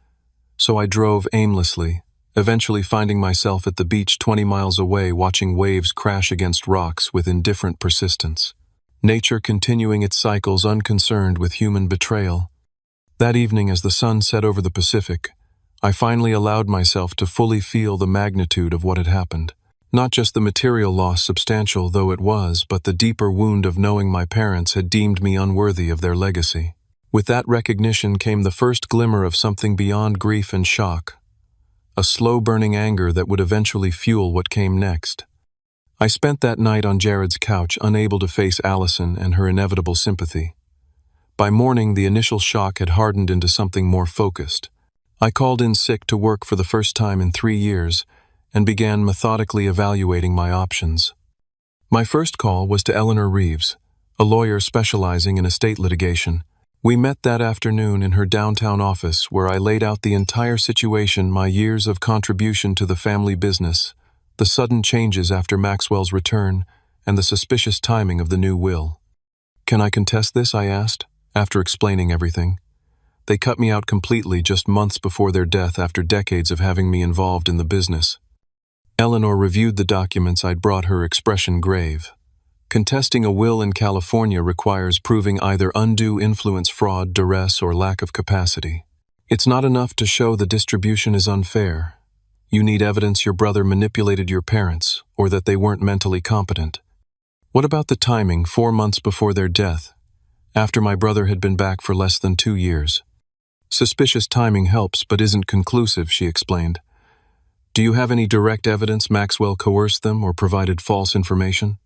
So I drove aimlessly, eventually finding myself at the beach 20 miles away, watching waves crash against rocks with indifferent persistence. Nature continuing its cycles, unconcerned with human betrayal. That evening, as the sun set over the Pacific, I finally allowed myself to fully feel the magnitude of what had happened. Not just the material loss, substantial though it was, but the deeper wound of knowing my parents had deemed me unworthy of their legacy. With that recognition came the first glimmer of something beyond grief and shock, a slow-burning anger that would eventually fuel what came next. I spent that night on Jared's couch, unable to face Allison and her inevitable sympathy. By morning, the initial shock had hardened into something more focused. I called in sick to work for the first time in 3 years, and began methodically evaluating my options. My first call was to Eleanor Reeves, a lawyer specializing in estate litigation. We met that afternoon in her downtown office where I laid out the entire situation, my years of contribution to the family business, the sudden changes after Maxwell's return, and the suspicious timing of the new will. "Can I contest this?" I asked, after explaining everything. They cut me out completely just months before their death after decades of having me involved in the business. Eleanor reviewed the documents I'd brought her, expression grave. Contesting a will in California requires proving either undue influence, fraud, duress, or lack of capacity. It's not enough to show the distribution is unfair. You need evidence your brother manipulated your parents, or that they weren't mentally competent. What about the timing, 4 months before their death, after my brother had been back for less than 2 years? Suspicious timing helps, but isn't conclusive, she explained. Do you have any direct evidence Maxwell coerced them or provided false information?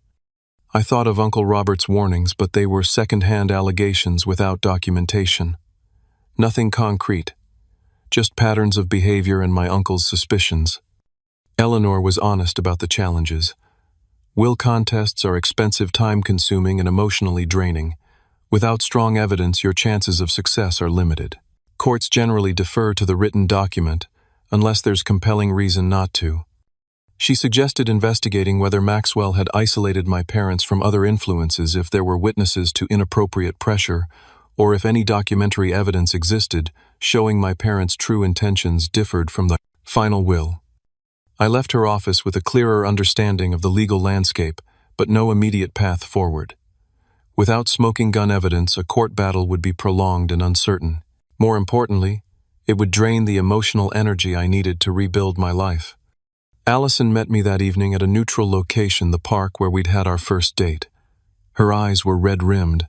I thought of Uncle Robert's warnings, but they were second-hand allegations without documentation. Nothing concrete, just patterns of behavior and my uncle's suspicions. Eleanor was honest about the challenges. Will contests are expensive, time-consuming, and emotionally draining. Without strong evidence, your chances of success are limited. Courts generally defer to the written document, unless there's compelling reason not to. She suggested investigating whether Maxwell had isolated my parents from other influences, if there were witnesses to inappropriate pressure, or if any documentary evidence existed showing my parents' true intentions differed from the final will. I left her office with a clearer understanding of the legal landscape, but no immediate path forward. Without smoking gun evidence, a court battle would be prolonged and uncertain. More importantly, it would drain the emotional energy I needed to rebuild my life. Allison met me that evening at a neutral location, the park where we'd had our first date. Her eyes were red-rimmed.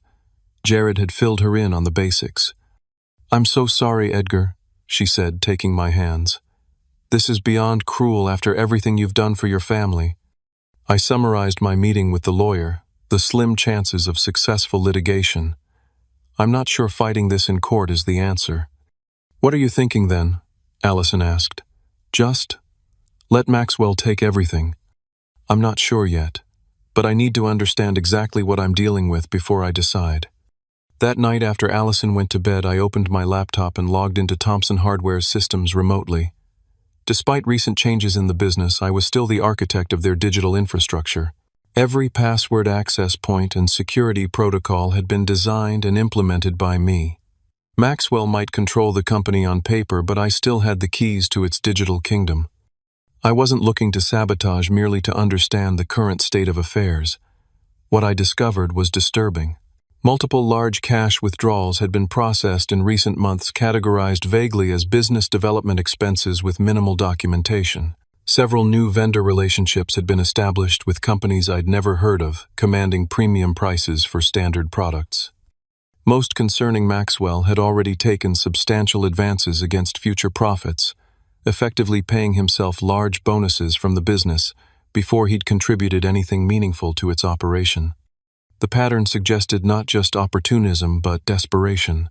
Jared had filled her in on the basics. "I'm so sorry, Edgar," she said, taking my hands. "This is beyond cruel after everything you've done for your family." I summarized my meeting with the lawyer, the slim chances of successful litigation. "I'm not sure fighting this in court is the answer." "What are you thinking then?" Allison asked. "Just let Maxwell take everything." "I'm not sure yet, but I need to understand exactly what I'm dealing with before I decide." That night after Allison went to bed, I opened my laptop and logged into Thompson Hardware's systems remotely. Despite recent changes in the business, I was still the architect of their digital infrastructure. Every password access point and security protocol had been designed and implemented by me. Maxwell might control the company on paper, but I still had the keys to its digital kingdom. I wasn't looking to sabotage merely to understand the current state of affairs. What I discovered was disturbing. Multiple large cash withdrawals had been processed in recent months, categorized vaguely as business development expenses with minimal documentation. Several new vendor relationships had been established with companies I'd never heard of, commanding premium prices for standard products. Most concerning, Maxwell had already taken substantial advances against future profits, effectively paying himself large bonuses from the business before he'd contributed anything meaningful to its operation. The pattern suggested not just opportunism but desperation.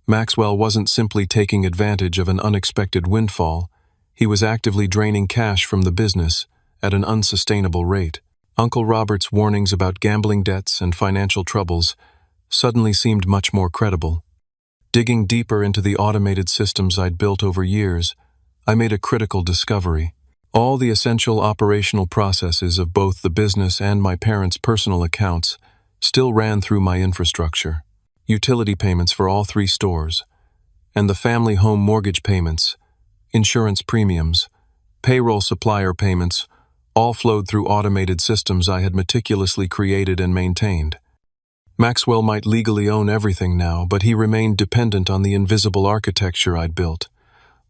Maxwell wasn't simply taking advantage of an unexpected windfall, he was actively draining cash from the business at an unsustainable rate. Uncle Robert's warnings about gambling debts and financial troubles suddenly seemed much more credible. Digging deeper into the automated systems I'd built over years, I made a critical discovery. All the essential operational processes of both the business and my parents' personal accounts still ran through my infrastructure. Utility payments for all 3 stores, and the family home mortgage payments, insurance premiums, payroll, supplier payments, all flowed through automated systems I had meticulously created and maintained. Maxwell might legally own everything now, but he remained dependent on the invisible architecture I'd built.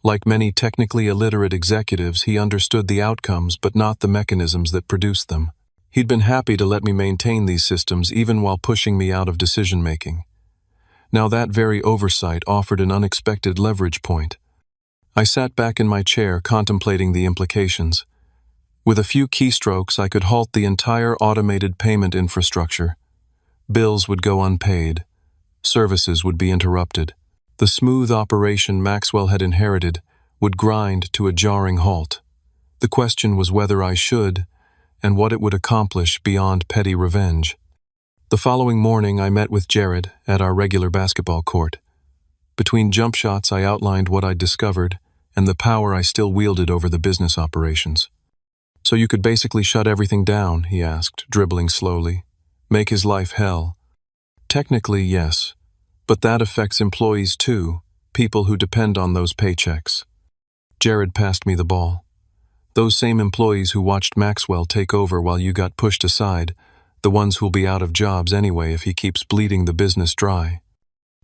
Like many technically illiterate executives, he understood the outcomes but not the mechanisms that produced them. He'd been happy to let me maintain these systems even while pushing me out of decision-making. Now that very oversight offered an unexpected leverage point. I sat back in my chair contemplating the implications. With a few keystrokes, I could halt the entire automated payment infrastructure. Bills would go unpaid. Services would be interrupted. The smooth operation Maxwell had inherited would grind to a jarring halt. The question was whether I should, and what it would accomplish beyond petty revenge. The following morning, I met with Jared at our regular basketball court. Between jump shots, I outlined what I'd discovered and the power I still wielded over the business operations. "So you could basically shut everything down?" he asked, dribbling slowly. "Make his life hell?" "Technically, yes. But that affects employees too, people who depend on those paychecks." Jared passed me the ball. "Those same employees who watched Maxwell take over while you got pushed aside, the ones who'll be out of jobs anyway if he keeps bleeding the business dry."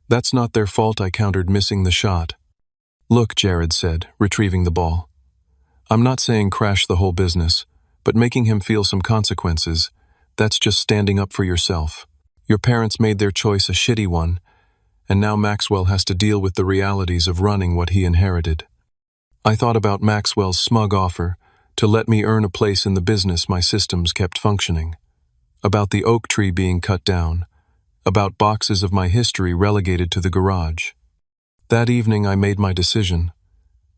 "That's not their fault," I countered, missing the shot. "Look," Jared said, retrieving the ball. "I'm not saying crash the whole business, but making him feel some consequences, that's just standing up for yourself. Your parents made their choice a shitty one, and now Maxwell has to deal with the realities of running what he inherited." I thought about Maxwell's smug offer to let me earn a place in the business my systems kept functioning, about the oak tree being cut down, about boxes of my history relegated to the garage. That evening I made my decision.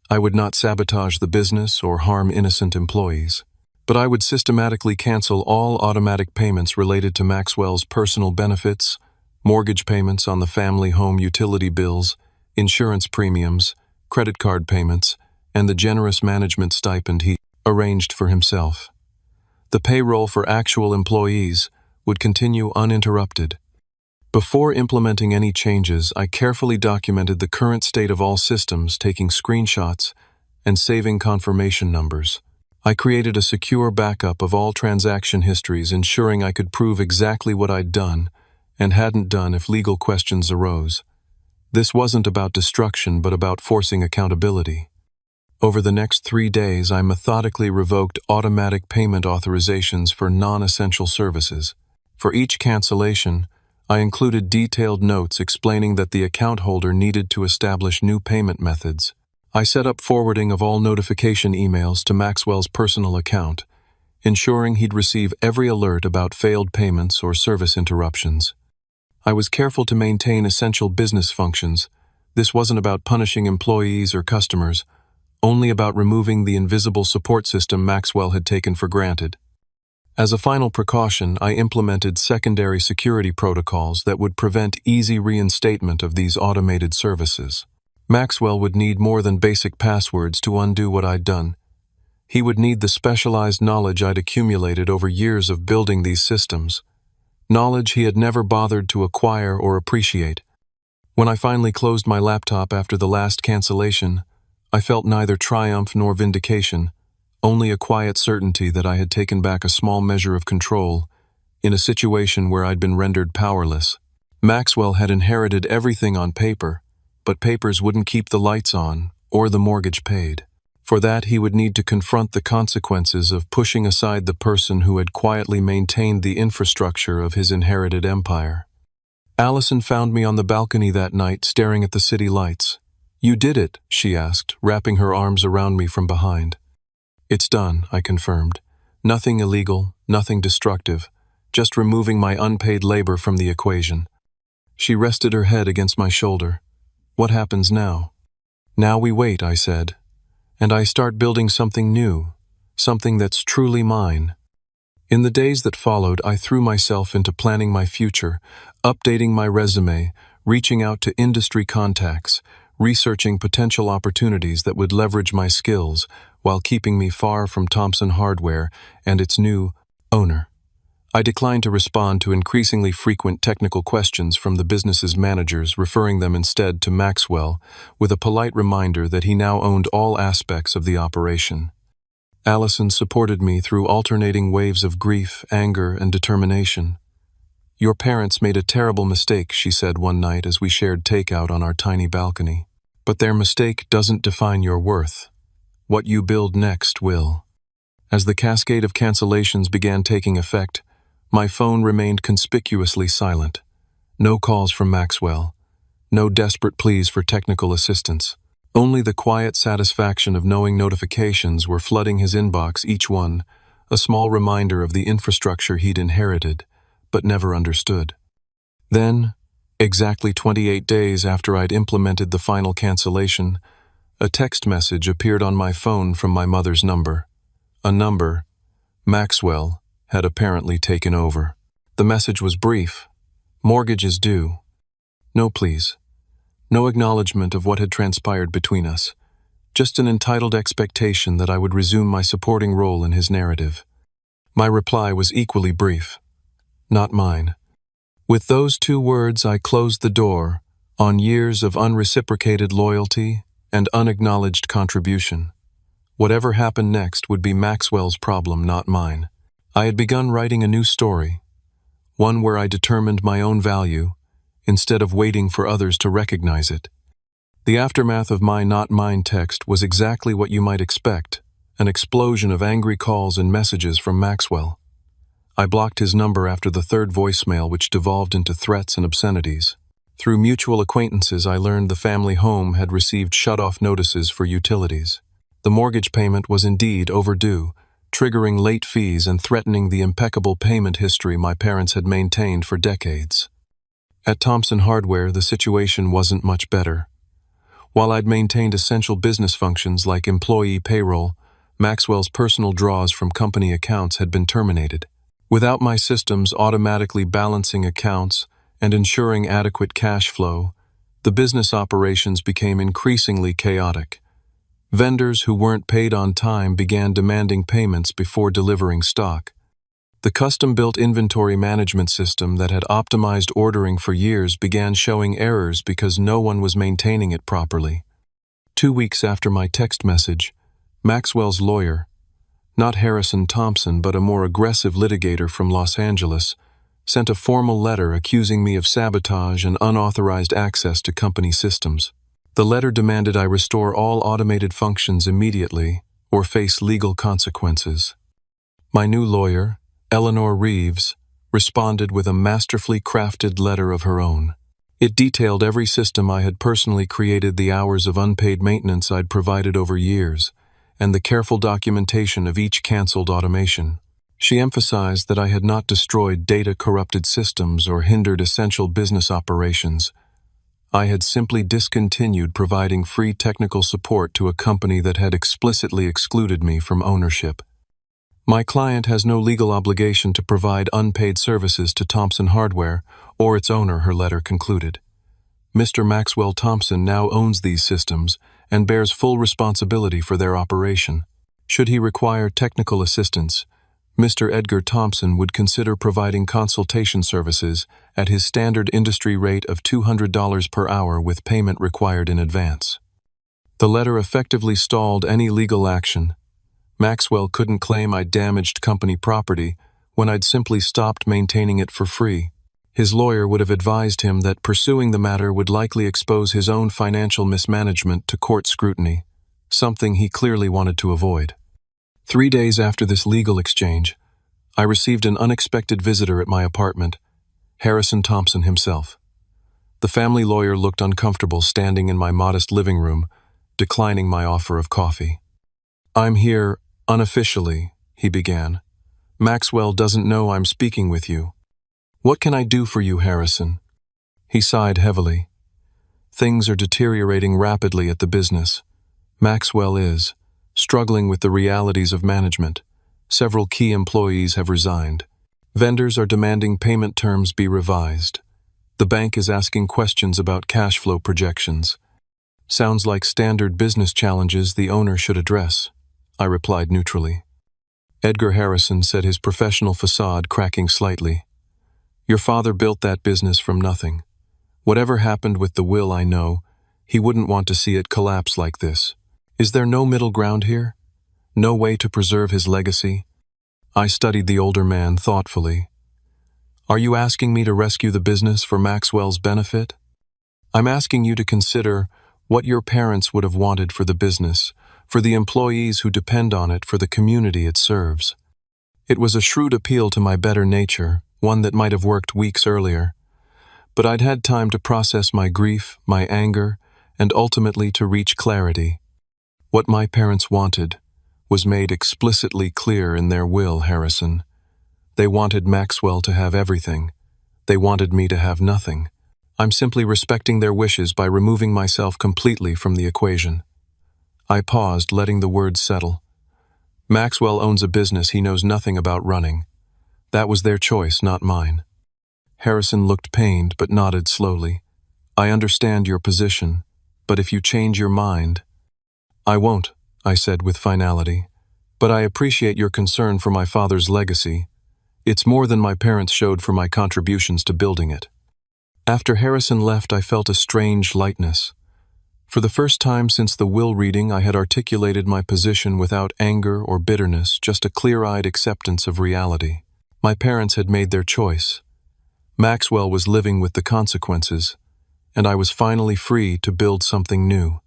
I would not sabotage the business or harm innocent employees, but I would systematically cancel all automatic payments related to Maxwell's personal benefits, mortgage payments on the family home utility bills, insurance premiums, credit card payments, and the generous management stipend he arranged for himself. The payroll for actual employees would continue uninterrupted. Before implementing any changes, I carefully documented the current state of all systems, taking screenshots and saving confirmation numbers. I created a secure backup of all transaction histories, ensuring I could prove exactly what I'd done and hadn't done if legal questions arose. This wasn't about destruction, but about forcing accountability. Over the next 3 days, I methodically revoked automatic payment authorizations for non-essential services. For each cancellation, I included detailed notes explaining that the account holder needed to establish new payment methods. I set up forwarding of all notification emails to Maxwell's personal account, ensuring he'd receive every alert about failed payments or service interruptions. I was careful to maintain essential business functions. This wasn't about punishing employees or customers, only about removing the invisible support system Maxwell had taken for granted. As a final precaution, I implemented secondary security protocols that would prevent easy reinstatement of these automated services. Maxwell would need more than basic passwords to undo what I'd done. He would need the specialized knowledge I'd accumulated over years of building these systems, knowledge he had never bothered to acquire or appreciate. When I finally closed my laptop after the last cancellation, I felt neither triumph nor vindication, only a quiet certainty that I had taken back a small measure of control in a situation where I'd been rendered powerless. Maxwell had inherited everything on paper, but papers wouldn't keep the lights on or the mortgage paid. For that, he would need to confront the consequences of pushing aside the person who had quietly maintained the infrastructure of his inherited empire. Allison found me on the balcony that night, staring at the city lights. "You did it," she asked, wrapping her arms around me from behind. "It's done," I confirmed. "Nothing illegal, nothing destructive, just removing my unpaid labor from the equation." She rested her head against my shoulder. "What happens now?" "Now we wait," I said. "And I start building something new, something that's truly mine." In the days that followed, I threw myself into planning my future, updating my resume, reaching out to industry contacts, researching potential opportunities that would leverage my skills while keeping me far from Thompson Hardware and its new owner. I declined to respond to increasingly frequent technical questions from the business's managers, referring them instead to Maxwell with a polite reminder that he now owned all aspects of the operation. Allison supported me through alternating waves of grief, anger, and determination. "Your parents made a terrible mistake," she said one night as we shared takeout on our tiny balcony. "But their mistake doesn't define your worth. What you build next will." As the cascade of cancellations began taking effect, my phone remained conspicuously silent. No calls from Maxwell. No desperate pleas for technical assistance. Only the quiet satisfaction of knowing notifications were flooding his inbox, each one a small reminder of the infrastructure he'd inherited, but never understood. Then, exactly 28 days after I'd implemented the final cancellation, a text message appeared on my phone from my mother's number. A number, Maxwell, had apparently taken over. The message was brief. Mortgage is due. No, please. No acknowledgement of what had transpired between us. Just an entitled expectation that I would resume my supporting role in his narrative. My reply was equally brief. Not mine. With those 2 words, I closed the door on years of unreciprocated loyalty and unacknowledged contribution. Whatever happened next would be Maxwell's problem, not mine. I had begun writing a new story, one where I determined my own value instead of waiting for others to recognize it. The aftermath of my "not mine" text was exactly what you might expect, an explosion of angry calls and messages from Maxwell. I blocked his number after the 3rd voicemail, which devolved into threats and obscenities. Through mutual acquaintances, I learned the family home had received shut-off notices for utilities. The mortgage payment was indeed overdue, triggering late fees and threatening the impeccable payment history my parents had maintained for decades. At Thompson Hardware, the situation wasn't much better. While I'd maintained essential business functions like employee payroll, Maxwell's personal draws from company accounts had been terminated. Without my systems automatically balancing accounts and ensuring adequate cash flow, the business operations became increasingly chaotic. Vendors who weren't paid on time began demanding payments before delivering stock. The custom-built inventory management system that had optimized ordering for years began showing errors because no one was maintaining it properly. 2 weeks after my text message, Maxwell's lawyer, not Harrison Thompson but a more aggressive litigator from Los Angeles, sent a formal letter accusing me of sabotage and unauthorized access to company systems. The letter demanded I restore all automated functions immediately or face legal consequences. My new lawyer, Eleanor Reeves, responded with a masterfully crafted letter of her own. It detailed every system I had personally created, the hours of unpaid maintenance I'd provided over years, and the careful documentation of each canceled automation. She emphasized that I had not destroyed data-corrupted systems or hindered essential business operations. I had simply discontinued providing free technical support to a company that had explicitly excluded me from ownership. My client has no legal obligation to provide unpaid services to Thompson Hardware or its owner, her letter concluded. Mr. Maxwell Thompson now owns these systems and bears full responsibility for their operation. Should he require technical assistance, Mr. Edgar Thompson would consider providing consultation services at his standard industry rate of $200 per hour with payment required in advance. The letter effectively stalled any legal action. Maxwell couldn't claim I'd damaged company property when I'd simply stopped maintaining it for free. His lawyer would have advised him that pursuing the matter would likely expose his own financial mismanagement to court scrutiny, something he clearly wanted to avoid. 3 days after this legal exchange, I received an unexpected visitor at my apartment, Harrison Thompson himself. The family lawyer looked uncomfortable standing in my modest living room, declining my offer of coffee. "I'm here, unofficially," he began. "Maxwell doesn't know I'm speaking with you. What can I do for you, Harrison?" He sighed heavily. "Things are deteriorating rapidly at the business. Maxwell is struggling with the realities of management. Several key employees have resigned. Vendors are demanding payment terms be revised. The bank is asking questions about cash flow projections. Sounds like standard business challenges the owner should address," I replied neutrally. Edgar Harrison said, his professional facade cracking slightly. "Your father built that business from nothing. Whatever happened with the will, I know, he wouldn't want to see it collapse like this. Is there no middle ground here? No way to preserve his legacy?" I studied the older man thoughtfully. "Are you asking me to rescue the business for Maxwell's benefit? I'm asking you to consider what your parents would have wanted for the business, for the employees who depend on it, for the community it serves." It was a shrewd appeal to my better nature, one that might have worked weeks earlier. But I'd had time to process my grief, my anger, and ultimately to reach clarity. What my parents wanted was made explicitly clear in their will, Harrison. They wanted Maxwell to have everything. They wanted me to have nothing. I'm simply respecting their wishes by removing myself completely from the equation. I paused, letting the words settle. Maxwell owns a business he knows nothing about running. That was their choice, not mine. Harrison looked pained but nodded slowly. I understand your position, but if you change your mind— I won't, I said with finality. But I appreciate your concern for my father's legacy. It's more than my parents showed for my contributions to building it. After Harrison left, I felt a strange lightness. For the first time since the will reading, I had articulated my position without anger or bitterness, just a clear-eyed acceptance of reality. My parents had made their choice. Maxwell was living with the consequences, and I was finally free to build something new.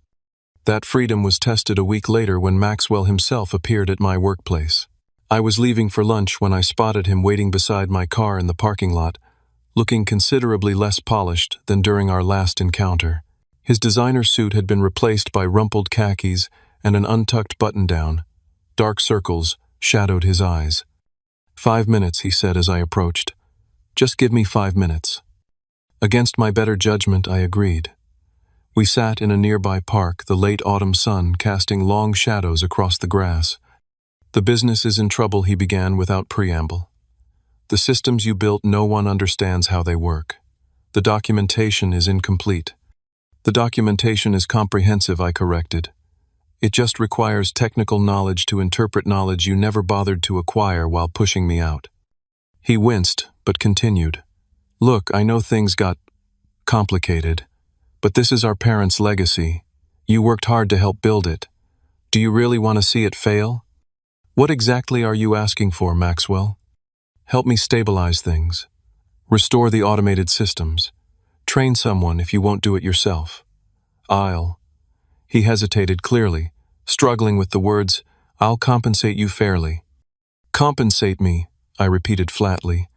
That freedom was tested a week later when Maxwell himself appeared at my workplace. I was leaving for lunch when I spotted him waiting beside my car in the parking lot, looking considerably less polished than during our last encounter. His designer suit had been replaced by rumpled khakis and an untucked button-down. Dark circles shadowed his eyes. 5 minutes, he said as I approached. Just give me 5 minutes. Against my better judgment, I agreed. We sat in a nearby park, the late autumn sun casting long shadows across the grass. The business is in trouble, he began without preamble. The systems you built, no one understands how they work. The documentation is incomplete. The documentation is comprehensive, I corrected. It just requires technical knowledge to interpret knowledge you never bothered to acquire while pushing me out. He winced, but continued. Look, I know things got complicated, but this is our parents' legacy. You worked hard to help build it. Do you really want to see it fail? What exactly are you asking for, Maxwell? Help me stabilize things. Restore the automated systems. Train someone if you won't do it yourself. He hesitated clearly, struggling with the words, I'll compensate you fairly. Compensate me, I repeated flatly.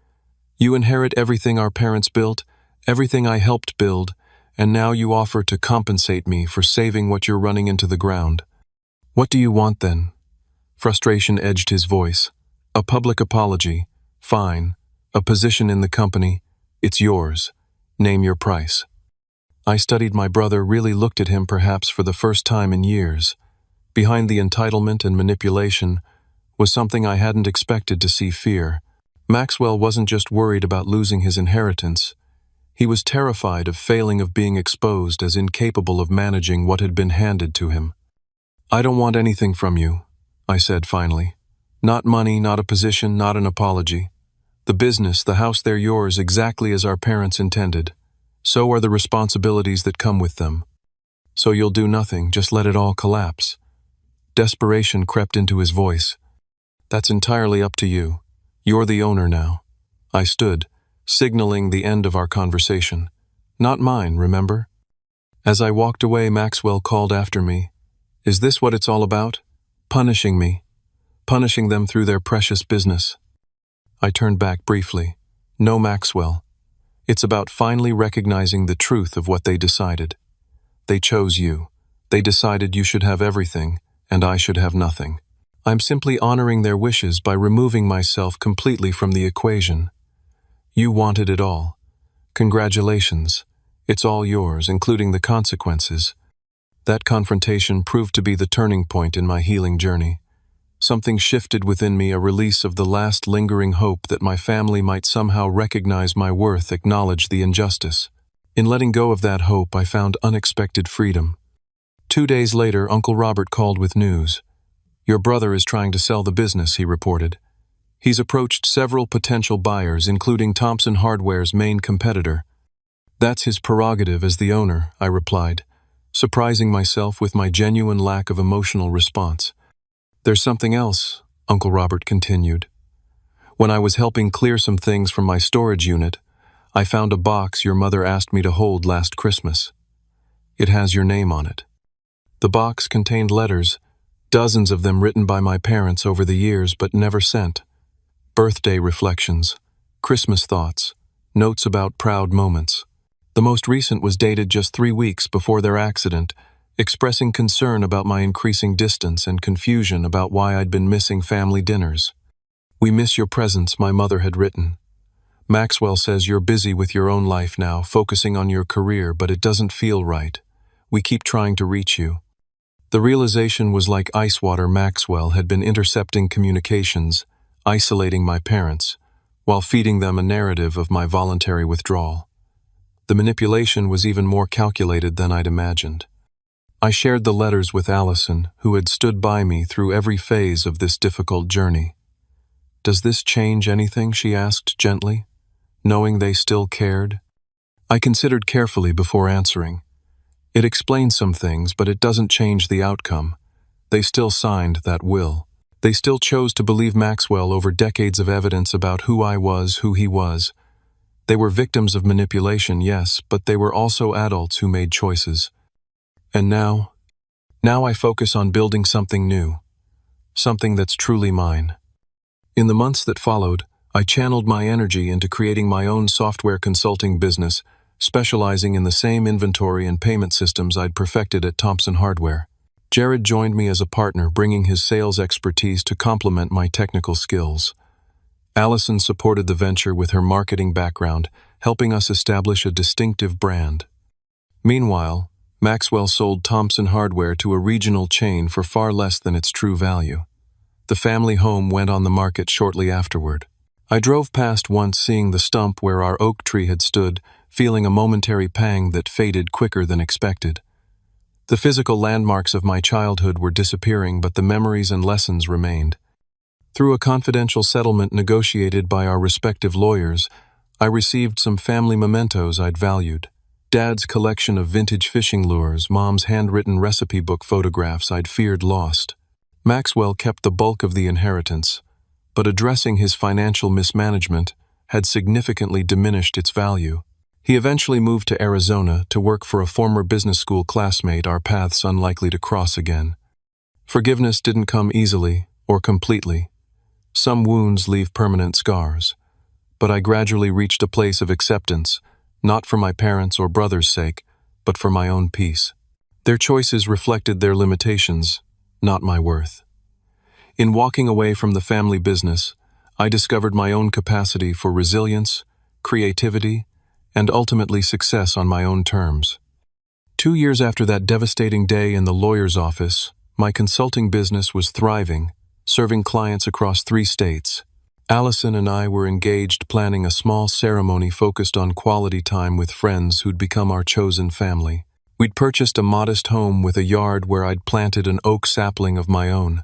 You inherit everything our parents built, everything I helped build, and now you offer to compensate me for saving what you're running into the ground. What do you want then? Frustration edged his voice. A public apology. Fine. A position in the company. It's yours. Name your price. I studied my brother, really looked at him perhaps for the first time in years. Behind the entitlement and manipulation was something I hadn't expected to see: fear. Maxwell wasn't just worried about losing his inheritance. He was terrified of failing, of being exposed as incapable of managing what had been handed to him. I don't want anything from you, I said finally. Not money, not a position, not an apology. The business, the house, they're yours exactly as our parents intended. So are the responsibilities that come with them. So you'll do nothing, just let it all collapse. Desperation crept into his voice. That's entirely up to you. You're the owner now. I stood, signaling the end of our conversation. Not mine, remember? As I walked away, Maxwell called after me. Is this what it's all about? Punishing me. Punishing them through their precious business. I turned back briefly. No, Maxwell. It's about finally recognizing the truth of what they decided. They chose you. They decided you should have everything, and I should have nothing. I'm simply honoring their wishes by removing myself completely from the equation. You wanted it all. Congratulations. It's all yours, including the consequences. That confrontation proved to be the turning point in my healing journey. Something shifted within me, a release of the last lingering hope that my family might somehow recognize my worth, acknowledge the injustice. In letting go of that hope, I found unexpected freedom. 2 days later, Uncle Robert called with news. Your brother is trying to sell the business, he reported. He's approached several potential buyers, including Thompson Hardware's main competitor. That's his prerogative as the owner, I replied, surprising myself with my genuine lack of emotional response. There's something else, Uncle Robert continued. When I was helping clear some things from my storage unit, I found a box your mother asked me to hold last Christmas. It has your name on it. The box contained letters, dozens of them written by my parents over the years but never sent. Birthday reflections, Christmas thoughts, notes about proud moments. The most recent was dated just 3 weeks before their accident, expressing concern about my increasing distance and confusion about why I'd been missing family dinners. We miss your presence, my mother had written. Maxwell says you're busy with your own life now, focusing on your career, but it doesn't feel right. We keep trying to reach you. The realization was like ice water. Maxwell had been intercepting communications, isolating my parents, while feeding them a narrative of my voluntary withdrawal. The manipulation was even more calculated than I'd imagined. I shared the letters with Allison, who had stood by me through every phase of this difficult journey. "Does this change anything?" she asked gently, knowing they still cared. I considered carefully before answering. "It explains some things, but it doesn't change the outcome. They still signed that will. They still chose to believe Maxwell over decades of evidence about who I was, who he was. They were victims of manipulation, yes, but they were also adults who made choices. And now I focus on building something new, something that's truly mine." In the months that followed, I channeled my energy into creating my own software consulting business, specializing in the same inventory and payment systems I'd perfected at Thompson Hardware. Jared joined me as a partner, bringing his sales expertise to complement my technical skills. Allison supported the venture with her marketing background, helping us establish a distinctive brand. Meanwhile, Maxwell sold Thompson Hardware to a regional chain for far less than its true value. The family home went on the market shortly afterward. I drove past once, seeing the stump where our oak tree had stood, feeling a momentary pang that faded quicker than expected. The physical landmarks of my childhood were disappearing, but the memories and lessons remained. Through a confidential settlement negotiated by our respective lawyers, I received some family mementos I'd valued. Dad's collection of vintage fishing lures, Mom's handwritten recipe book photographs I'd feared lost. Maxwell kept the bulk of the inheritance, but addressing his financial mismanagement had significantly diminished its value. He eventually moved to Arizona to work for a former business school classmate, our paths unlikely to cross again. Forgiveness didn't come easily or completely. Some wounds leave permanent scars, but I gradually reached a place of acceptance, not for my parents' or brother's sake, but for my own peace. Their choices reflected their limitations, not my worth. In walking away from the family business, I discovered my own capacity for resilience, creativity, and ultimately success on my own terms. 2 years after that devastating day in the lawyer's office, my consulting business was thriving, serving clients across 3 states. Allison and I were engaged planning a small ceremony focused on quality time with friends who'd become our chosen family. We'd purchased a modest home with a yard where I'd planted an oak sapling of my own,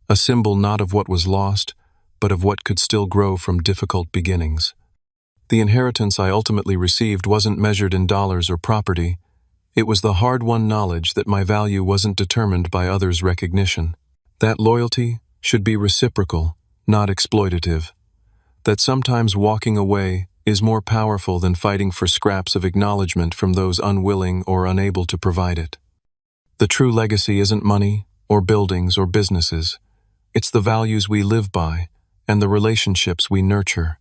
a symbol not of what was lost, but of what could still grow from difficult beginnings. The inheritance I ultimately received wasn't measured in dollars or property. It was the hard-won knowledge that my value wasn't determined by others' recognition. That loyalty should be reciprocal, not exploitative. That sometimes walking away is more powerful than fighting for scraps of acknowledgement from those unwilling or unable to provide it. The true legacy isn't money or buildings or businesses. It's the values we live by and the relationships we nurture.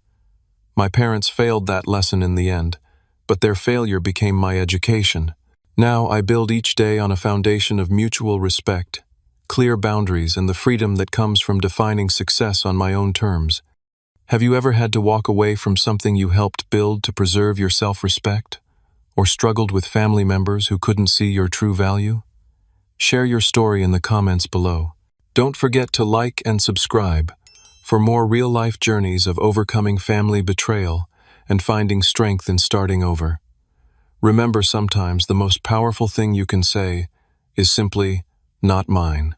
My parents failed that lesson in the end, but their failure became my education. Now I build each day on a foundation of mutual respect, clear boundaries, and the freedom that comes from defining success on my own terms. Have you ever had to walk away from something you helped build to preserve your self-respect? Or struggled with family members who couldn't see your true value? Share your story in the comments below. Don't forget to like and subscribe for more real-life journeys of overcoming family betrayal and finding strength in starting over. Remember, sometimes the most powerful thing you can say is simply, "Not mine."